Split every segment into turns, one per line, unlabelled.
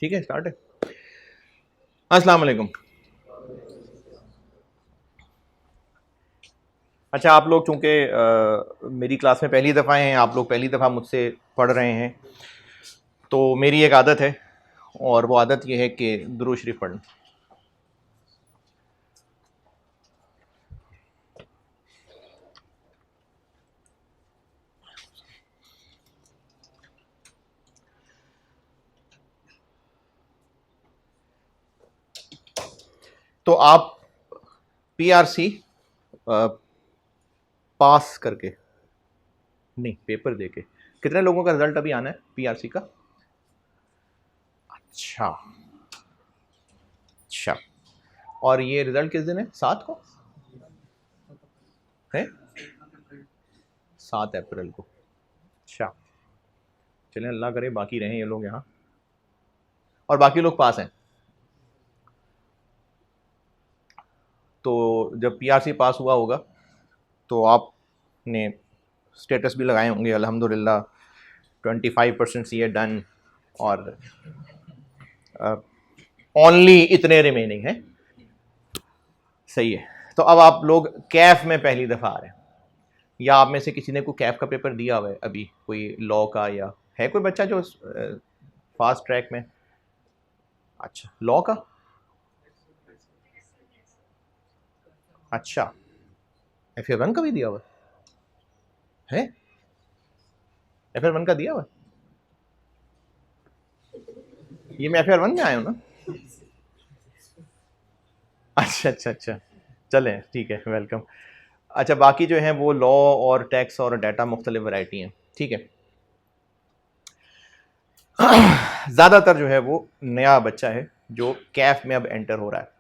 ठीक है, स्टार्ट है। अस्सलाम वालेकुम। अच्छा, आप लोग चूँकि मेरी क्लास में पहली दफ़ा हैं, आप लोग पहली दफ़ा मुझसे पढ़ रहे हैं, तो मेरी एक आदत है और वो आदत ये है कि दुरूद शरीफ पढ़ना। तो आप पीआरसी पास करके, नहीं पेपर देके, कितने लोगों का रिजल्ट अभी आना है पीआरसी का? अच्छा अच्छा। और ये रिजल्ट किस दिन है? 7 को है? 7 अप्रैल को। अच्छा, चलें, अल्लाह करे बाकी रहें ये लोग यहाँ और बाकी लोग पास हैं। तो जब पीआरसी पास हुआ होगा तो आपने स्टेटस भी लगाए होंगे अल्हम्दुलिल्लाह 25% सी ए डन और ओनली इतने रिमेनिंग हैं। सही है। तो अब आप लोग कैफ में पहली दफ़ा आ रहे हैं, या आप में से किसी ने कोई कैफ का पेपर दिया हुआ है अभी, कोई लॉ का, या है कोई बच्चा जो फास्ट ट्रैक में? अच्छा, लॉ का। अच्छा, FA1 का भी दिया हुआ है? FA1 का दिया हुआ है? ये मैं FA1 में आया हूँ ना। अच्छा अच्छा अच्छा, चलें ठीक है, वेलकम। अच्छा, बाकी जो है वो लॉ और टैक्स और डाटा मुख्तलिफ वैरायटी हैं, ठीक है। ज़्यादातर जो है वो नया बच्चा है जो कैफ में अब एंटर हो रहा है।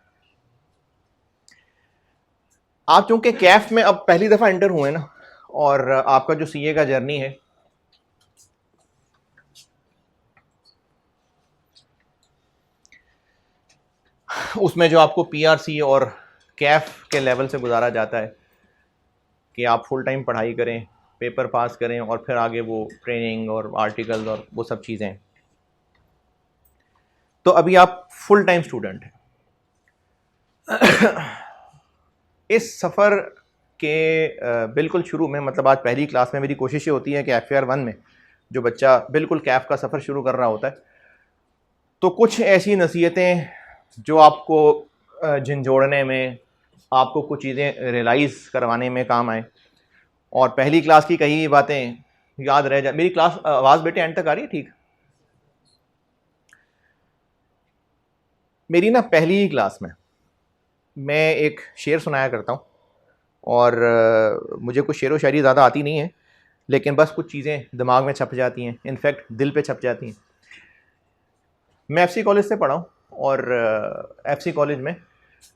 आप चूंकि कैफ में अब पहली दफ़ा एंटर हुए ना, और आपका जो सीए का जर्नी है उसमें जो आपको पीआरसी और कैफ के लेवल से गुजारा जाता है कि आप फुल टाइम पढ़ाई करें, पेपर पास करें और फिर आगे वो ट्रेनिंग और आर्टिकल और वो सब चीज़ें। तो अभी आप फुल टाइम स्टूडेंट हैं। इस सफ़र के बिल्कुल शुरू में, मतलब आज पहली क्लास में मेरी कोशिश ये होती है कि FAR1 में जो बच्चा बिल्कुल कैफ का सफ़र शुरू कर रहा होता है, तो कुछ ऐसी नसीहतें जो आपको झंझोड़ने में, आपको कुछ चीज़ें रियलाइज़ करवाने में काम आए और पहली क्लास की कही बातें याद रह जाए। मेरी क्लास आवाज़ बेटे एंड तक आ रही है? ठीक। मेरी ना पहली ही क्लास में मैं एक शेर सुनाया करता हूँ और मुझे कुछ शेर व शायरी ज़्यादा आती नहीं है, लेकिन बस कुछ चीज़ें दिमाग में छप जाती हैं, इनफैक्ट दिल पे छप जाती हैं। मैं एफसी कॉलेज से पढ़ा हूँ और एफसी कॉलेज में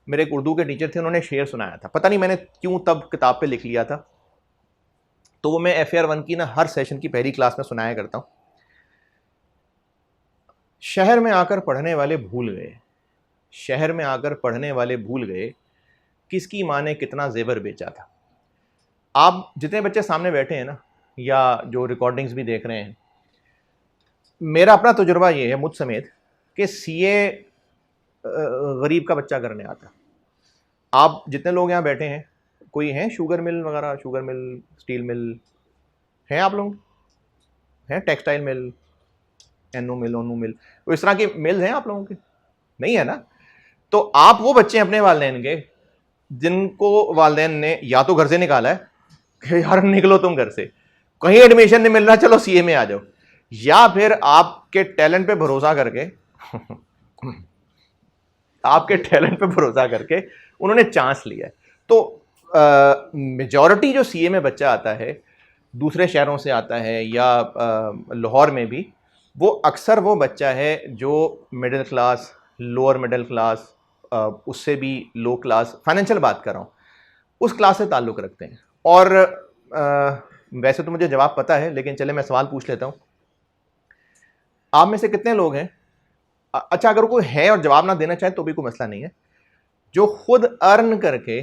मेरे एक उर्दू के टीचर थे, उन्होंने शेर सुनाया था। पता नहीं मैंने क्यों तब किताब पे लिख लिया था, तो वो मैं FAR1 की ना हर सेशन की पहली क्लास में सुनाया करता हूँ। शहर में आकर पढ़ने वाले भूल गए, शहर में आकर पढ़ने वाले भूल गए, किसकी माँ ने कितना जेवर बेचा था। आप जितने बच्चे सामने बैठे हैं ना, या जो रिकॉर्डिंग्स भी देख रहे हैं, मेरा अपना तजुर्बा ये है मुझ समेत कि सीए गरीब का बच्चा करने आता है। आप जितने लोग यहाँ बैठे हैं, कोई हैं शुगर मिल वगैरह, शुगर मिल, स्टील मिल हैं आप लोग? हैं टेक्सटाइल मिल, एनो मिल, ओनू मिल, तो इस तरह की मिल हैं आप लोगों के? नहीं है ना। तो आप वो बच्चे अपने वालदेन के जिनको वालदेन ने या तो घर से निकाला है कि यार निकलो तुम घर से, कहीं एडमिशन नहीं मिल रहा, चलो सीए में आ जाओ, या फिर आपके टैलेंट पे भरोसा करके आपके टैलेंट पे भरोसा करके उन्होंने चांस लिया है। तो मेजॉरिटी जो सीए में बच्चा आता है, दूसरे शहरों से आता है या लाहौर में भी, वो अक्सर वो बच्चा है जो middle class, lower middle class, उससे भी लो क्लास, फाइनेंशियल बात कर रहा हूँ, उस क्लास से ताल्लुक़ रखते हैं। और वैसे तो मुझे जवाब पता है, लेकिन चले मैं सवाल पूछ लेता हूँ। आप में से कितने लोग हैं, अच्छा अगर कोई है और जवाब ना देना चाहे तो भी कोई मसला नहीं है, जो खुद अर्न करके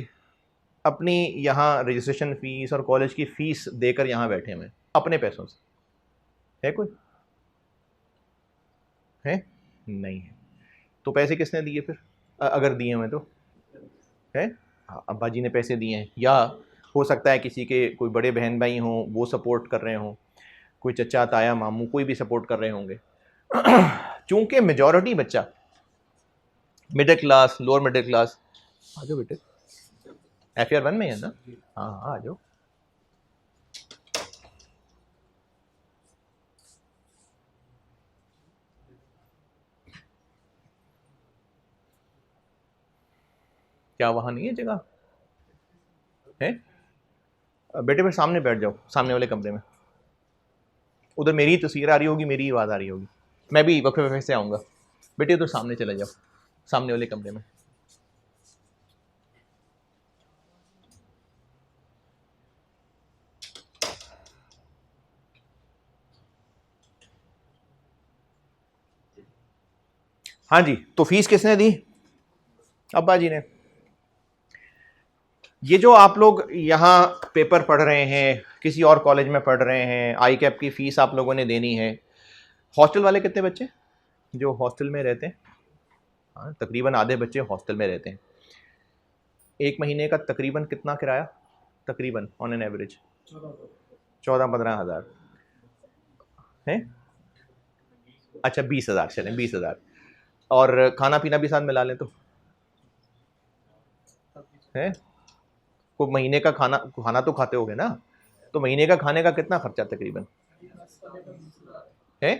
अपनी यहाँ रजिस्ट्रेशन फीस और कॉलेज की फीस देकर यहाँ बैठे हुए अपने पैसों से? है कोई? है? नहीं है। तो पैसे किसने दिए फिर? अगर दिए हुए तो है, हाँ, अब्बा जी ने पैसे दिए हैं, या हो सकता है किसी के कोई बड़े बहन भाई हों वो सपोर्ट कर रहे हों, कोई चचा ताया मामू कोई भी सपोर्ट कर रहे होंगे। चूंकि मेजॉरिटी बच्चा middle class, lower middle class, आ जाओ बेटे, FR 1 में है ना? हाँ हाँ आ जाओ। क्या वहाँ नहीं है जगह? है बेटे, फिर सामने बैठ जाओ, सामने वाले कमरे में। उधर मेरी ही तस्वीर आ रही होगी, मेरी आवाज़ आ रही होगी, मैं भी वक्त वक्त से आऊँगा। बेटे उधर सामने चले जाओ, सामने वाले कमरे में। हाँ जी, तो फीस किसने दी? अब्बा जी ने। ये जो आप लोग यहाँ पेपर पढ़ रहे हैं, किसी और कॉलेज में पढ़ रहे हैं, आई कैप की फ़ीस आप लोगों ने देनी है। हॉस्टल वाले कितने बच्चे जो हॉस्टल में रहते हैं? हाँ, तकरीबन आधे बच्चे हॉस्टल में रहते हैं। एक महीने का तकरीबन कितना किराया? तकरीबन ऑन एन एवरेज 14-15 हज़ार है। अच्छा 20 हज़ार, चलें 20 हज़ार, और खाना पीना भी साथ मिला लें तो है। को महीने का खाना खाना तो खाते होगे ना, तो महीने का खाने का कितना खर्चा तकरीबन है?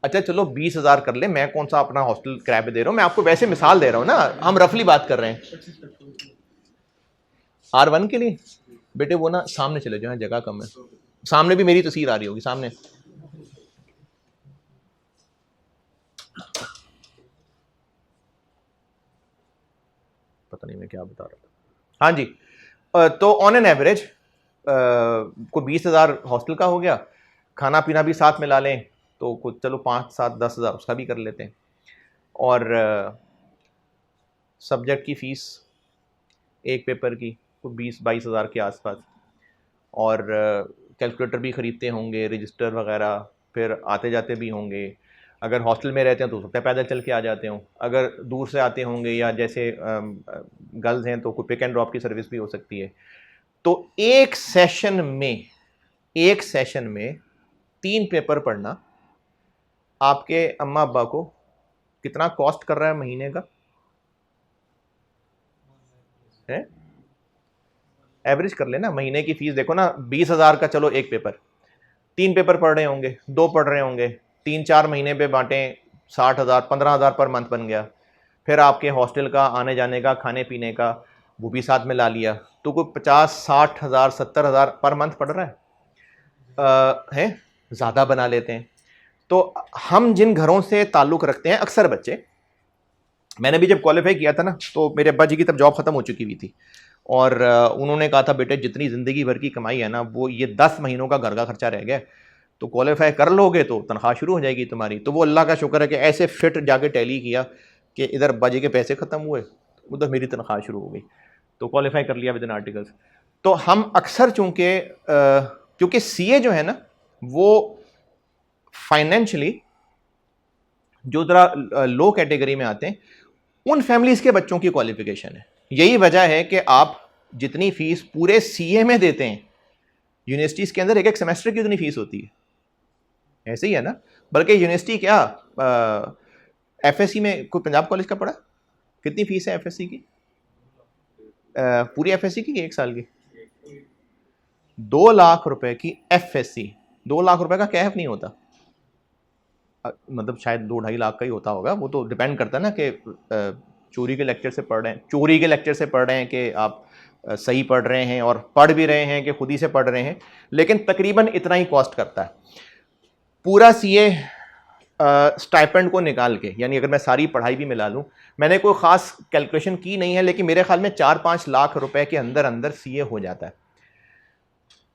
अच्छा चलो 20 हज़ार कर ले, मैं कौन सा अपना हॉस्टल किराए पे दे रहा हूँ, मैं आपको वैसे मिसाल दे रहा हूँ ना, हम रफली बात कर रहे हैं। R1 के लिए बेटे वो ना सामने चले जाओ, जगह कम है। सामने भी मेरी तस्वीर आ रही होगी, सामने। पता नहीं मैं क्या बता रहा था। हाँ जी, तो ऑन एन एवरेज को 20 हज़ार हॉस्टल का हो गया, खाना पीना भी साथ मिला लें तो कुछ चलो 5-7-10 हज़ार उसका भी कर लेते हैं, और सब्जेक्ट की फ़ीस एक पेपर की तो 20-22 हज़ार के आसपास, और कैलकुलेटर भी ख़रीदते होंगे, रजिस्टर वगैरह, फिर आते जाते भी होंगे। अगर हॉस्टल में रहते हैं तो हो सकता है पैदल चल के आ जाते हों, अगर दूर से आते होंगे या जैसे गर्ल्स हैं तो कोई पिक एंड ड्रॉप की सर्विस भी हो सकती है। तो एक सेशन में 3 पेपर पढ़ना आपके अम्मा अब्बा को कितना कॉस्ट कर रहा है महीने का है? एवरेज कर लेना, महीने की फीस देखो ना, 20 हज़ार का चलो एक पेपर, 3 पेपर पढ़ रहे होंगे, 2 पढ़ रहे होंगे, 3-4 महीने पे बांटें, 60 हज़ार 15 हज़ार पर मंथ बन गया। फिर आपके हॉस्टल का आने जाने का खाने पीने का वो भी साथ में ला लिया, तो कोई 50-60 हज़ार 70 हज़ार पर मंथ पड़ रहा है। ज़्यादा बना लेते हैं। तो हम जिन घरों से ताल्लुक़ रखते हैं अक्सर बच्चे, मैंने भी जब क्वालिफाई किया था ना तो मेरे अब्बा जी की तब जॉब ख़त्म हो चुकी हुई थी, और उन्होंने कहा था बेटे जितनी ज़िंदगी भर की कमाई है ना वो ये 10 महीनों का घर का खर्चा रह गया, तो क्वालिफाई कर लोगे तो तनख्वाह शुरू हो जाएगी तुम्हारी। तो वो अल्लाह का शुक्र है कि ऐसे फिट जाके टैली किया कि इधर अब्बा जी के पैसे ख़त्म हुए, उधर मेरी तनख्वाह शुरू हो गई, तो क्वालिफाई कर लिया विद इन आर्टिकल्स। तो हम अक्सर चूँकि क्योंकि CA जो है ना वो फाइनेंशली जो ज़रा लो कैटेगरी में आते हैं उन फैमिलीज़ के बच्चों की क्वालिफिकेशन है। यही वजह है कि आप जितनी फ़ीस पूरे CA में देते हैं, यूनिवर्सिटीज़ के अंदर एक एक सेमेस्टर की उतनी फ़ीस होती है, ऐसे ही है ना। बल्कि यूनिवर्सिटी क्या FSC में कोई पंजाब कॉलेज का पढ़ा, कितनी फ़ीस है FSC की? पूरी FSC की 1 साल की 2 लाख रुपए की FSC। 2 लाख रुपए का कैफ नहीं होता, मतलब शायद 2-2.5 लाख का ही होता होगा, वो तो डिपेंड करता है ना कि चोरी के लेक्चर से पढ़ रहे हैं कि आप सही पढ़ रहे हैं और पढ़ भी रहे हैं कि खुद ही से पढ़ रहे हैं, लेकिन तकरीबन इतना ही कॉस्ट करता है पूरा CA स्टाइपेंड को निकाल के। यानी अगर मैं सारी पढ़ाई भी मिला लूँ, मैंने कोई ख़ास कैलकुलेशन की नहीं है, लेकिन मेरे ख्याल में 4-5 लाख रुपए के अंदर अंदर CA हो जाता है।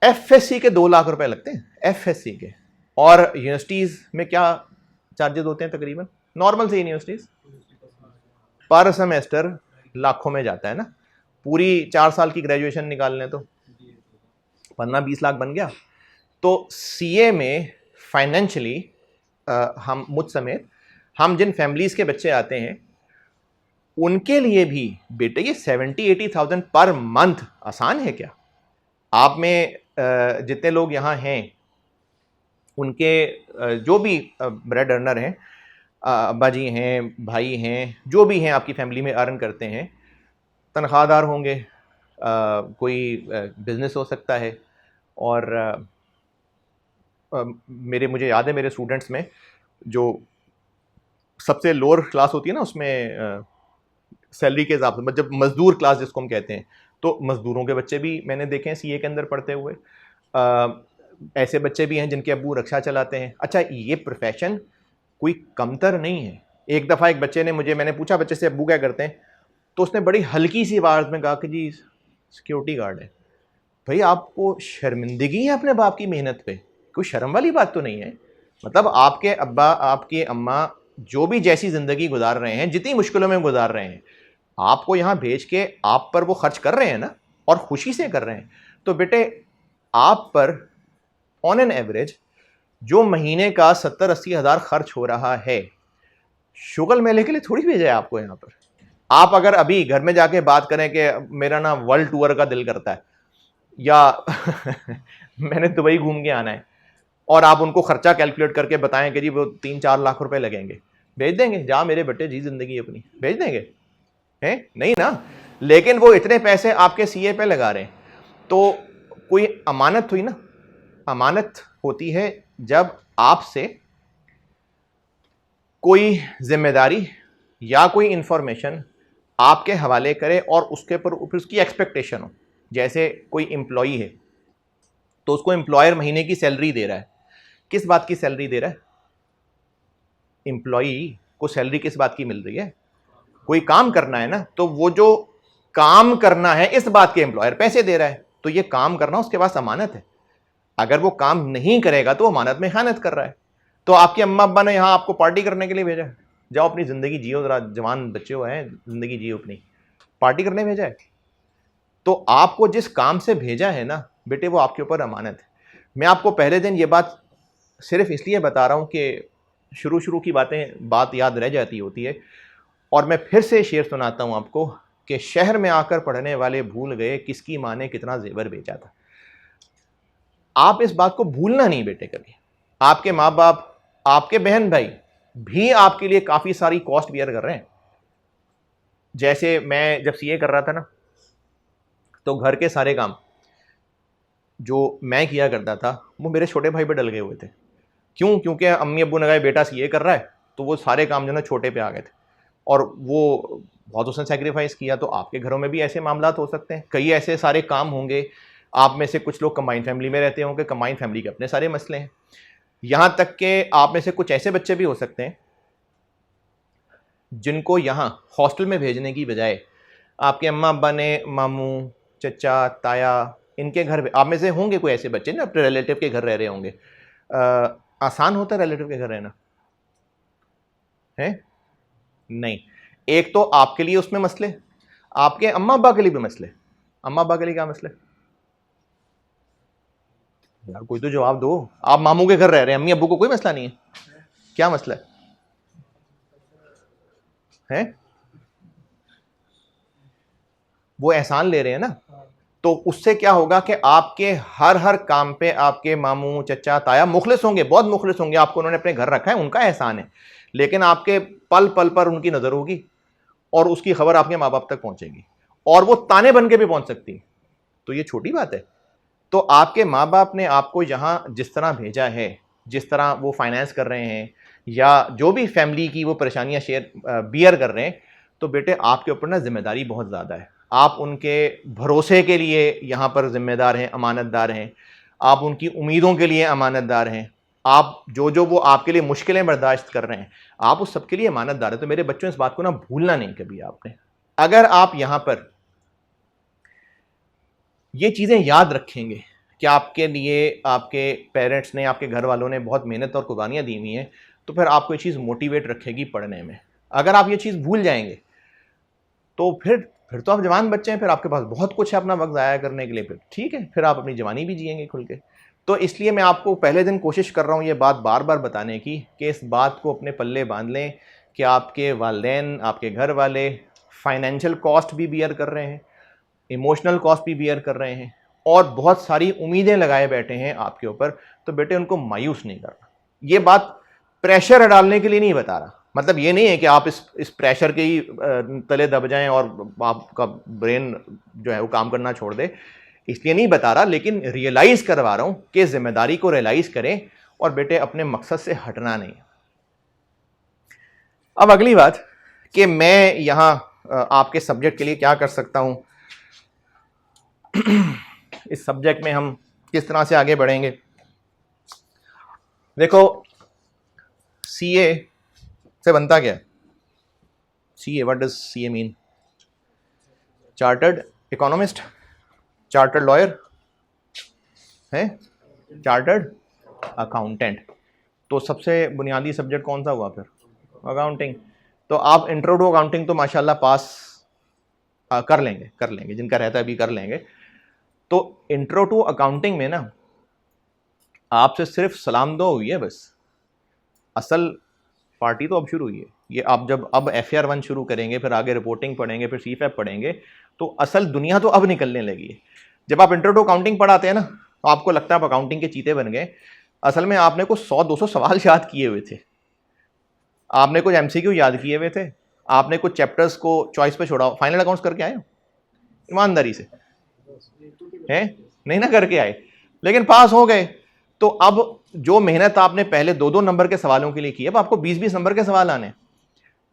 FSC के 2 लाख रुपए लगते हैं FSC के। और यूनिवर्सिटीज़ में क्या चार्जेस होते हैं तकरीबन नॉर्मल से यूनिवर्सिटीज़? पर सेमेस्टर लाखों में जाता है ना, पूरी 4 साल की ग्रेजुएशन निकाल लें तो 15-20 लाख बन गया। तो CA में फाइनेंशियली हम मुझ समेत हम जिन फैमिलीज़ के बच्चे आते हैं उनके लिए भी बेटे ये 70-80,000 पर मंथ आसान है क्या? आप में जितने लोग यहाँ हैं उनके जो भी ब्रेड अर्नर हैं, अब्बा जी हैं, भाई हैं, जो भी हैं आपकी फैमिली में अर्न करते हैं, तनख्वाहदार होंगे, कोई बिजनेस हो सकता है। और मुझे याद है मेरे स्टूडेंट्स में जो सबसे लोअर क्लास होती है ना, उसमें सैलरी के हिसाब से मतलब मजदूर क्लास जिसको हम कहते हैं, तो मजदूरों के बच्चे भी मैंने देखे हैं सीए के अंदर पढ़ते हुए। ऐसे बच्चे भी हैं जिनके अब्बू रिक्शा चलाते हैं। अच्छा, ये प्रोफेशन कोई कमतर नहीं है। एक दफ़ा एक बच्चे ने मैंने पूछा बच्चे से अब्बू क्या करते हैं, तो उसने बड़ी हल्की सी आवाज़ में कहा कि जी सिक्योरिटी गार्ड है। भाई आपको शर्मिंदगी है अपने बाप की मेहनत पे? कोई शर्म वाली बात तो नहीं है। मतलब आपके अब्बा आपके अम्मा जो भी जैसी ज़िंदगी गुजार रहे हैं, जितनी मुश्किलों में गुजार रहे हैं, आपको यहाँ भेज के आप पर वो खर्च कर रहे हैं ना, और खुशी से कर रहे हैं। तो बेटे आप पर ऑन एन एवरेज जो महीने का 70-80 हज़ार खर्च हो रहा है, शुगल मेले के लिए थोड़ी भेजा है आपको यहाँ पर। आप अगर अभी घर में जाके बात करें कि मेरा ना वर्ल्ड टूर का दिल करता है या मैंने दुबई घूम के आना है, और आप उनको खर्चा कैलकुलेट करके बताएं कि जी वो 3-4 लाख रुपए लगेंगे, भेज देंगे? जा मेरे बेटे जी जिंदगी अपनी, भेज देंगे? हैं नहीं ना। लेकिन वो इतने पैसे आपके सीए पे लगा रहे हैं, तो कोई अमानत हुई ना। अमानत होती है जब आपसे कोई जिम्मेदारी या कोई इंफॉर्मेशन आपके हवाले करे और उसके ऊपर उसकी एक्सपेक्टेशन हो। जैसे कोई एम्प्लॉई है तो उसको एम्प्लॉयर महीने की सैलरी दे रहा है, किस बात की सैलरी दे रहा है? एम्प्लॉई को सैलरी किस बात की मिल रही है? कोई काम करना है ना, तो वो जो काम करना है इस बात के एम्प्लॉयर पैसे दे रहा है, तो ये काम करना उसके पास अमानत है। अगर वो काम नहीं करेगा तो अमानत में खयानत कर रहा है। तो आपके अम्मा अब्बा ने यहाँ आपको पार्टी करने के लिए भेजा है, जाओ अपनी जिंदगी जियो, जरा जवान बच्चे हो हैं, जिंदगी जियो अपनी, पार्टी करने भेजा है? तो आपको जिस काम से भेजा है ना बेटे, वो आपके ऊपर अमानत है। मैं आपको पहले दिन ये बात सिर्फ इसलिए बता रहा हूँ कि शुरू की बात याद रह जाती होती है, और मैं फिर से शेर सुनाता हूँ आपको कि शहर में आकर पढ़ने वाले भूल गए किसकी माँ ने कितना जेवर बेचा था। आप इस बात को भूलना नहीं बेटे कभी। आपके माँ बाप, आपके बहन भाई भी आपके लिए काफ़ी सारी कॉस्ट बियर कर रहे हैं। जैसे मैं जब सीए कर रहा था ना, तो घर के सारे काम जो मैं किया करता था वो मेरे छोटे भाई पे डल गए हुए थे। क्यों? क्योंकि अम्मी अब्बू ने कहा बेटा सीए कर रहा है, तो वो सारे काम जो ना छोटे पे आ गए थे, और वो बहुत उसने सेक्रीफाइस किया। तो आपके घरों में भी ऐसे मामला हो सकते हैं, कई ऐसे सारे काम होंगे। आप में से कुछ लोग कंबाइंड फैमिली में रहते होंगे, कंबाइंड फैमिली के अपने सारे मसले हैं। यहाँ तक कि आप में से कुछ ऐसे बच्चे भी हो सकते हैं जिनको यहाँ हॉस्टल में भेजने की बजाय आपके अम्मा अब्बा ने मामू, चचा, ताया, इनके घर, आप में से होंगे कोई ऐसे बच्चे ना अपने रिलेटिव के घर रह रहे होंगे। आसान होता है रिलेटिव के घर रहना? है नहीं। एक तो आपके लिए उसमें मसले, आपके अम्मा अब्बा के लिए भी मसले। अम्मा अब्बा के लिए क्या मसले? यार कोई तो जवाब दो। आप मामू के घर रह रहे हैं, अम्मी अब्बू को कोई मसला नहीं है, क्या मसला है? वो एहसान ले रहे हैं ना, तो उससे क्या होगा कि आपके हर हर काम पे आपके मामू, चचा, ताया मुखलिस होंगे, बहुत मुखलिस होंगे। आपको उन्होंने अपने घर रखा है, उनका एहसान है, लेकिन आपके पल पल पर उनकी नजर होगी और उसकी खबर आपके माँ बाप तक पहुंचेगी, और वो ताने बन के भी पहुंच सकती है। तो ये छोटी बात है? तो आपके माँ बाप ने आपको यहाँ जिस तरह भेजा है, जिस तरह वो फाइनेंस कर रहे हैं, या जो भी फैमिली की वो परेशानियाँ बियर कर रहे हैं, तो बेटे आपके ऊपर ना जिम्मेदारी बहुत ज़्यादा है। आप उनके भरोसे के लिए यहाँ पर जिम्मेदार हैं, अमानतदार हैं। आप उनकी उम्मीदों के लिए अमानतदार हैं। आप जो वो आपके लिए मुश्किलें बर्दाश्त कर रहे हैं, आप उस सबके लिए अमानतदार हैं। तो मेरे बच्चों, इस बात को ना भूलना नहीं कभी आपने। अगर आप यहाँ पर ये चीज़ें याद रखेंगे कि आपके लिए आपके पेरेंट्स ने, आपके घर वालों ने बहुत मेहनत और कुर्बानियाँ दी हुई हैं, तो फिर आपको ये चीज़ मोटिवेट रखेगी पढ़ने में। अगर आप ये चीज़ भूल जाएंगे तो फिर तो आप जवान बच्चे हैं, फिर आपके पास बहुत कुछ है अपना वक्त ज़ाया करने के लिए। फिर ठीक है, फिर आप अपनी जवानी भी जिएंगे खुल के। तो इसलिए मैं आपको पहले दिन कोशिश कर रहा हूँ ये बात बार बार बताने की कि इस बात को अपने पल्ले बांध लें कि आपके वालिदैन, आपके घर वाले फाइनेंशियल कॉस्ट भी बियर कर रहे हैं, इमोशनल कॉस्ट भी बियर कर रहे हैं और बहुत सारी उम्मीदें लगाए बैठे हैं आपके ऊपर। तो बेटे उनको मायूस नहीं करना। ये बात प्रेशर डालने के लिए नहीं बता रहा, मतलब ये नहीं है कि आप इस प्रेशर के ही तले दब जाएं और आपका ब्रेन जो है वो काम करना छोड़ दे, इसलिए नहीं बता रहा, लेकिन रियलाइज करवा रहा हूं कि जिम्मेदारी को रियलाइज करें और बेटे अपने मकसद से हटना नहीं। अब अगली बात कि मैं यहां आपके सब्जेक्ट के लिए क्या कर सकता हूं, इस सब्जेक्ट में हम किस तरह से आगे बढ़ेंगे। देखो सीए से बनता क्या है? CA, what does CA mean? Chartered economist, chartered lawyer है, चार्टर्ड अकाउंटेंट। तो सबसे बुनियादी सब्जेक्ट कौन सा हुआ फिर? अकाउंटिंग। तो आप इंट्रो टू अकाउंटिंग तो माशाल्लाह पास कर लेंगे, जिनका रहता है अभी कर लेंगे। तो इंट्रो टू अकाउंटिंग में ना आपसे सिर्फ सलाम दो हुई है बस, असल पार्टी तो अब शुरू हुई है। ये आप जब अब FAR 1 शुरू करेंगे, फिर आगे रिपोर्टिंग पढ़ेंगे, फिर CFAP पढ़ेंगे, तो असल दुनिया तो अब निकलने लगी है। जब आप इंट्रो टू अकाउंटिंग पढ़ाते हैं ना तो आपको लगता है आप अकाउंटिंग के चीते बन गए। असल में आपने कुछ 100-200 सवाल याद किए हुए थे, आपने कुछ MCQ याद किए हुए थे, आपने कुछ चैप्टर्स को चॉइस पे छोड़ा। फाइनल अकाउंट्स करके आए हो ईमानदारी से? हैं? नहीं ना करके आए, लेकिन पास हो गए। तो अब जो मेहनत आपने पहले 2-2 नंबर के सवालों के लिए की, अब आपको 20-20 नंबर के सवाल आने,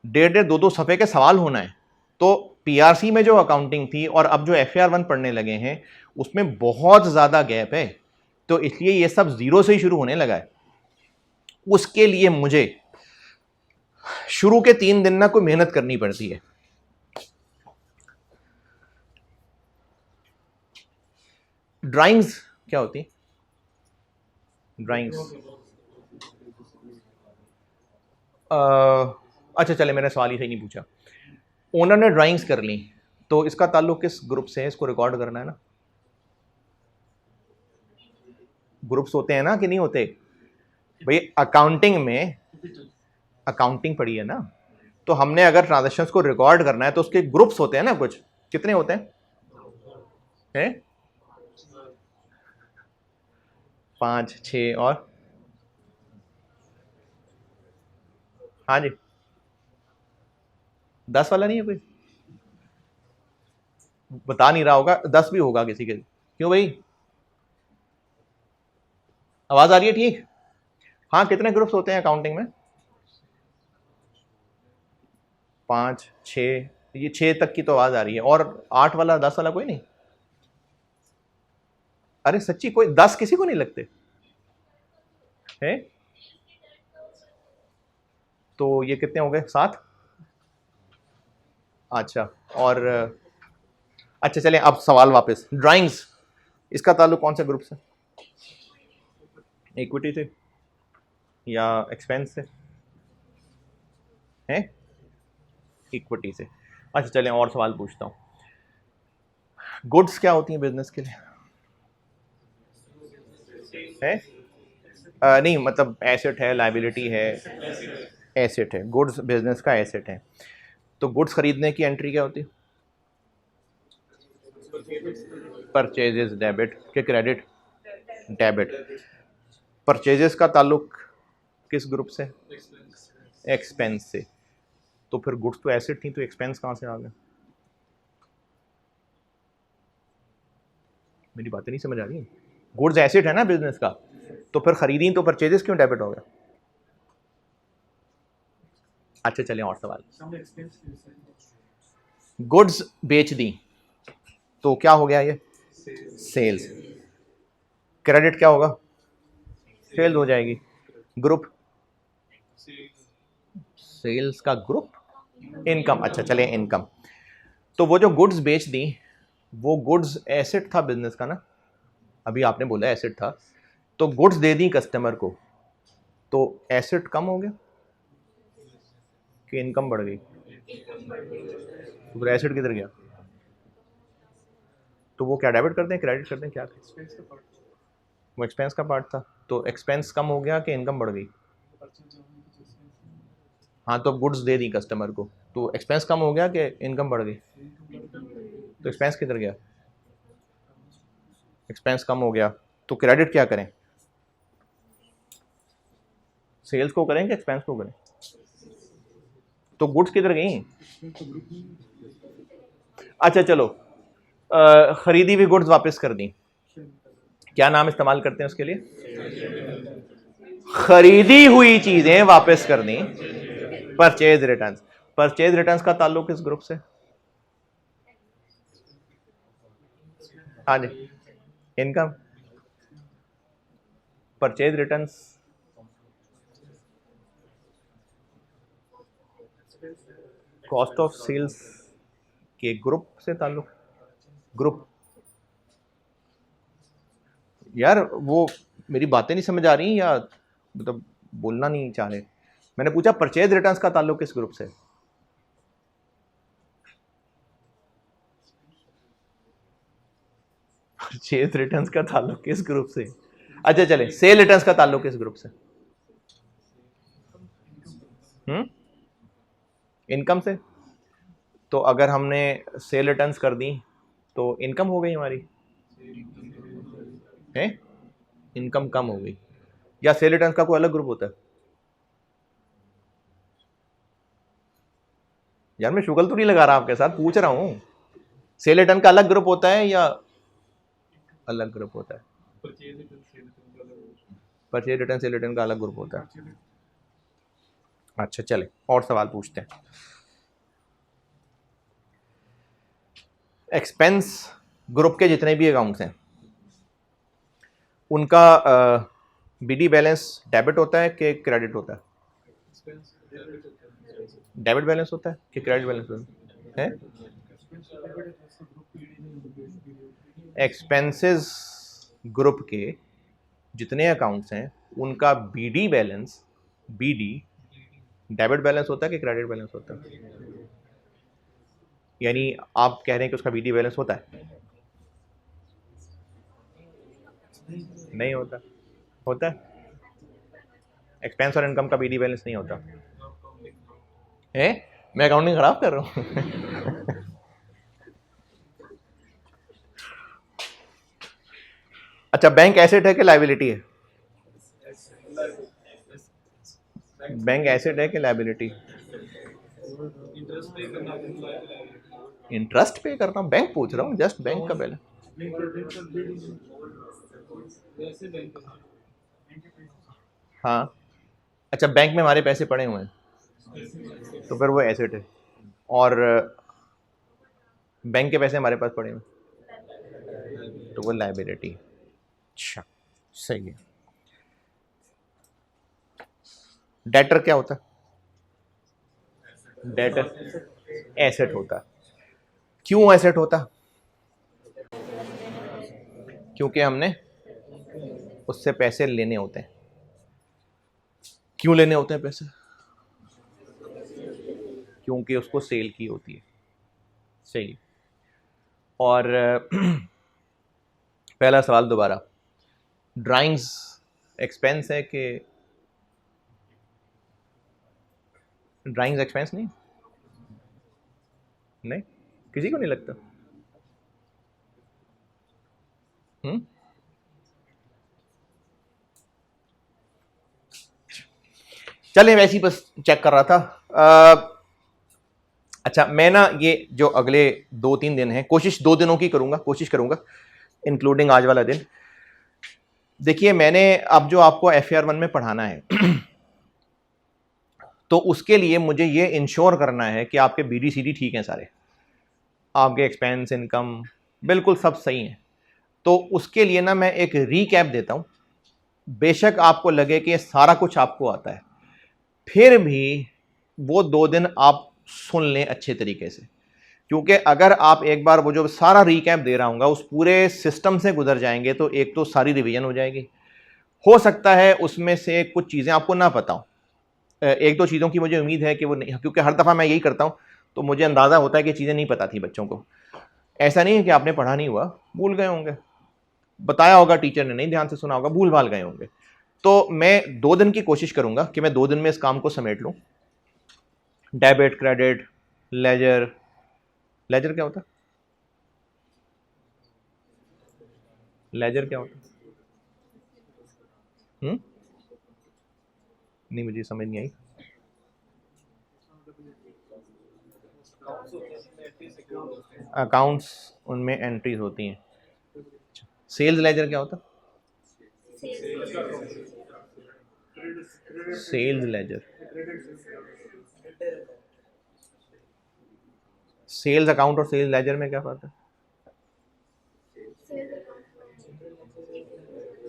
1.5-1.5 2-2 सफ़े के सवाल होना है। तो PRC में जो अकाउंटिंग थी और अब जो FAR 1 पढ़ने लगे हैं उसमें बहुत ज़्यादा गैप है। तो इसलिए ये सब जीरो से ही शुरू होने लगा है। उसके लिए मुझे शुरू के 3 दिन ना कोई मेहनत करनी पड़ती है। ड्राइंग्स क्या होती है? ड्राइंग्स, अच्छा चले मैंने सवाल ही सही नहीं पूछा। ओनर ने ड्राइंग्स कर ली, तो इसका ताल्लुक किस ग्रुप से है? इसको रिकॉर्ड करना है ना। ग्रुप्स होते हैं ना कि नहीं होते भाई? अकाउंटिंग में अकाउंटिंग पढ़ी है ना, तो हमने अगर ट्रांजैक्शंस को रिकॉर्ड करना है तो उसके ग्रुप्स होते हैं ना कुछ। कितने होते हैं? 5-6 और हाँ जी 10 वाला नहीं है कोई? बता नहीं रहा होगा, 10 भी होगा किसी के। क्यों भाई, आवाज आ रही है ठीक? हाँ, कितने ग्रुप्स होते हैं अकाउंटिंग में? 5-6, ये 6 तक की तो आवाज आ रही है। और 8 वाला 10 वाला कोई नहीं? अरे सच्ची कोई 10 किसी को नहीं लगते है? तो ये कितने हो गए? 7। अच्छा, और अच्छा चलें अब सवाल वापस। ड्राइंग्स, इसका ताल्लुक कौन से ग्रुप से? इक्विटी से या एक्सपेंस से? हैं? इक्विटी से। अच्छा चलें और सवाल पूछता हूँ। गुड्स क्या होती हैं बिजनेस के लिए? है? नहीं मतलब एसेट है, लाइबिलिटी है? एसेट है, गुड्स बिजनेस का एसेट है। तो गुड्स खरीदने की एंट्री क्या होती है? परचेजेस डेबिट के क्रेडिट? डेबिट। परचेजेस का ताल्लुक किस ग्रुप से? एक्सपेंस से। तो फिर गुड्स तो एसेट थी, तो एक्सपेंस कहाँ से आ गया? मेरी बातें नहीं समझ आ रही? गुड्स एसेट है ना बिजनेस का, तो फिर खरीदी तो परचेजेस क्यों डेबिट हो गया? अच्छा चलें और सवाल। गुड्स बेच दी तो क्या हो गया? ये सेल्स। क्रेडिट क्या होगा? सेल्स हो जाएगी। ग्रुप? सेल्स का ग्रुप इनकम। अच्छा चलें इनकम। तो वो जो गुड्स बेच दी, वो गुड्स एसेट था बिजनेस का ना, अभी आपने बोला एसेट था, तो गुड्स दे दी कस्टमर को, तो एसेट कम हो गया कि इनकम बढ़ गई? तो फिर एसेट किधर गया? तो वो क्या डेबिट करते हैं, क्रेडिट करते हैं, क्या? वो एक्सपेंस का पार्ट था, तो एक्सपेंस कम हो गया कि इनकम बढ़ गई? हाँ, तो गुड्स दे दी कस्टमर को, तो एक्सपेंस कम हो गया कि इनकम बढ़ गई? तो एक्सपेंस किधर गया? एक्सपेंस कम हो गया, तो क्रेडिट क्या करें? सेल्स को करें कि एक्सपेंस को करें? तो गुड्स किधर गई? अच्छा चलो, खरीदी हुई गुड्स वापस कर दी, क्या नाम इस्तेमाल करते हैं उसके लिए? खरीदी हुई चीजें वापस कर दी, परचेज रिटर्न्स। परचेज रिटर्न्स का ताल्लुक किस ग्रुप से? हाँ जी, income. Purchase returns cost of sales के ग्रुप से ताल्लुक? ग्रुप? यार वो मेरी बातें नहीं समझ आ रही या मतलब बोलना नहीं चाह रहे? मैंने पूछा परचेज रिटर्न्स का ताल्लुक किस ग्रुप से? परचेज रिटर्न्स का ताल्लुक किस ग्रुप से? अच्छा चले, सेल रिटर्न्स का ताल्लुक किस ग्रुप से? इनकम से। तो अगर हमने सेल रिटर्न्स कर दी तो इनकम हो गई हमारी है, इनकम कम हो गई। या सेल रिटर्न्स का कोई अलग ग्रुप होता है? यार मैं शुगल तो नहीं लगा रहा आपके साथ, पूछ रहा हूँ। सेल रिटर्न का अलग ग्रुप होता है या अलग ग्रुप होता है? परचेज रिटर्न सेल रिटर्न का अलग ग्रुप होता है। अच्छा चले और सवाल पूछते हैं। एक्सपेंस ग्रुप के जितने भी अकाउंट्स हैं उनका बीडी बैलेंस डेबिट होता है कि क्रेडिट होता है? डेबिट बैलेंस होता है कि क्रेडिट बैलेंस होता है? एक्सपेंसेस ग्रुप के जितने अकाउंट्स हैं उनका BD balance, BD debit balance होता है कि क्रेडिट बैलेंस होता है? यानी आप कह रहे हैं कि उसका बीडी बैलेंस होता है? नहीं होता। होता है? एक्सपेंस और इनकम का बीडी बैलेंस नहीं होता है? मैं अकाउंटिंग खराब कर रहा हूँ? अच्छा, बैंक एसेट है कि लायबिलिटी है? बैंक एसेट है कि लायबिलिटी? इंटरेस्ट पे करना? बैंक पूछ रहा हूँ, जस्ट बैंक का बैलेंस। हाँ, अच्छा बैंक में हमारे पैसे पड़े हुए हैं तो फिर वो एसेट है, और बैंक के पैसे हमारे पास पड़े हुए हैं तो वो लायबिलिटी। अच्छा सही है। डेटर क्या होता है? डेटर एसेट होता है। क्यों एसेट होता? क्योंकि हमने उससे पैसे लेने होते हैं। क्यों लेने होते हैं पैसे? क्योंकि उसको सेल की होती है। सही। और पहला सवाल दोबारा, ड्राइंग्स एक्सपेंस है कि? ड्राइंग्स एक्सपेंस नहीं? नहीं, किसी को नहीं लगता? चलिए वैसे ही बस चेक कर रहा था। अच्छा मैं ना ये जो अगले 2-3 दिन हैं, कोशिश 2 दिनों की करूंगा, कोशिश करूंगा इंक्लूडिंग आज वाला दिन। देखिए मैंने अब जो आपको FAR 1 में पढ़ाना है तो उसके लिए मुझे ये इंश्योर करना है कि आपके BD-CD ठीक हैं, सारे आपके एक्सपेंस इनकम बिल्कुल सब सही हैं। तो उसके लिए ना मैं एक रीकैप देता हूं। बेशक आपको लगे कि सारा कुछ आपको आता है, फिर भी वो 2 दिन आप सुन लें अच्छे तरीके से, क्योंकि अगर आप एक बार वो जो सारा रीकैप दे रहा हूँ उस पूरे सिस्टम से गुजर जाएंगे तो एक तो सारी रिवीजन हो जाएगी, हो सकता है उसमें से कुछ चीज़ें आपको ना पता हो। एक दो चीज़ों की मुझे उम्मीद है कि वो नहीं, क्योंकि हर दफ़ा मैं यही करता हूँ तो मुझे अंदाज़ा होता है कि चीज़ें नहीं पता थी बच्चों को। ऐसा नहीं है कि आपने पढ़ा नहीं हुआ, भूल गए होंगे, बताया होगा टीचर ने, नहीं ध्यान से सुना होगा, भूल भाल गए होंगे। तो मैं 2 दिन की कोशिश करूंगा कि मैं 2 दिन में इस काम को समेट लूं। Debit, credit, laser. लेजर क्या होता है? लेजर क्या होता है? नहीं, मुझे समझ नहीं आई। अकाउंट्स, उनमें एंट्रीज होती हैं। सेल्स लेजर क्या होता है? सेल्स लेजर, सेल्स अकाउंट और सेल्स लेजर में क्या फर्क है?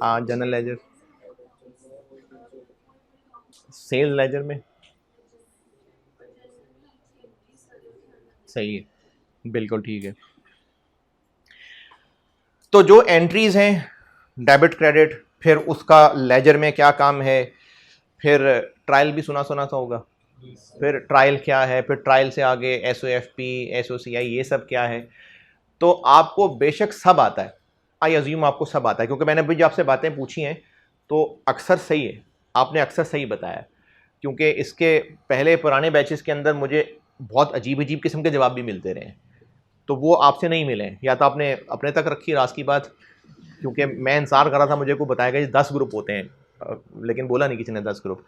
हाँ, जनरल लेजर। सेल्स लेजर में सही है, बिल्कुल ठीक है। तो जो एंट्रीज हैं, डेबिट क्रेडिट, फिर उसका लेजर में क्या काम है, फिर ट्रायल भी सुना सुना सा होगा, फिर ट्रायल क्या है, फिर ट्रायल से आगे SOFP, SOCI, ये सब क्या है। तो आपको बेशक सब आता है, आई अज्यूम आपको सब आता है, क्योंकि मैंने भी जो आपसे बातें पूछी हैं तो अक्सर सही है, आपने अक्सर सही बताया। क्योंकि इसके पहले पुराने बैचेस के अंदर मुझे बहुत अजीब अजीब किस्म के जवाब भी मिलते रहे, तो वो आपसे नहीं मिले, या तो आपने अपने तक रखी राज की बात, क्योंकि मैं इंतजार कर रहा था मुझे को बताएगा कि 10 ग्रुप होते हैं, लेकिन बोला नहीं किसी ने 10 ग्रुप।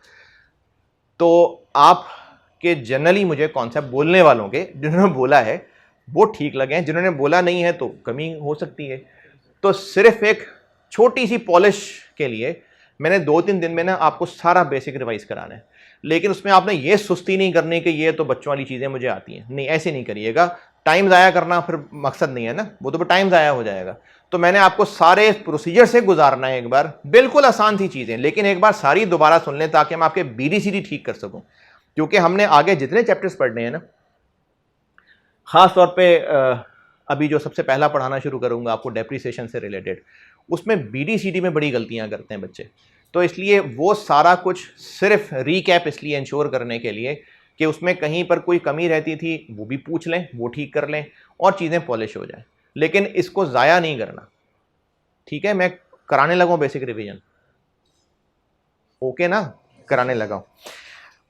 तो आपके जनरली मुझे कॉन्सेप्ट बोलने वालों के जिन्होंने बोला है वो ठीक लगे हैं, जिन्होंने बोला नहीं है तो कमी हो सकती है। तो सिर्फ एक छोटी सी पॉलिश के लिए मैंने 2-3 दिन में ना आपको सारा बेसिक रिवाइज कराना है, लेकिन उसमें आपने ये सुस्ती नहीं करनी कि ये तो बच्चों वाली चीज़ें मुझे आती हैं, नहीं ऐसे नहीं करिएगा। टाइम ज़ाया करना फिर मकसद नहीं है ना, वो तो टाइम ज़ाया हो जाएगा। तो मैंने आपको सारे प्रोसीजर से गुजारना है एक बार, बिल्कुल आसान सी चीज़ें, लेकिन एक बार सारी दोबारा सुन लें ताकि मैं आपके BDCD ठीक कर सकूं। क्योंकि हमने आगे जितने चैप्टर्स पढ़ने हैं ना, ख़ास तौर पे अभी जो सबसे पहला पढ़ाना शुरू करूंगा आपको डेप्रिसिएशन से रिलेटेड, उसमें BDCD में बड़ी गलतियां करते हैं बच्चे। तो इसलिए वो सारा कुछ सिर्फ रीकैप इसलिए इंश्योर करने के लिए कि उसमें कहीं पर कोई कमी रहती थी वो भी पूछ लें, वो ठीक कर लें और चीज़ें पॉलिश हो जाएं, लेकिन इसको ज़ाया नहीं करना। ठीक है, मैं कराने लगा बेसिक रिवीजन, ओके ना, कराने लगा।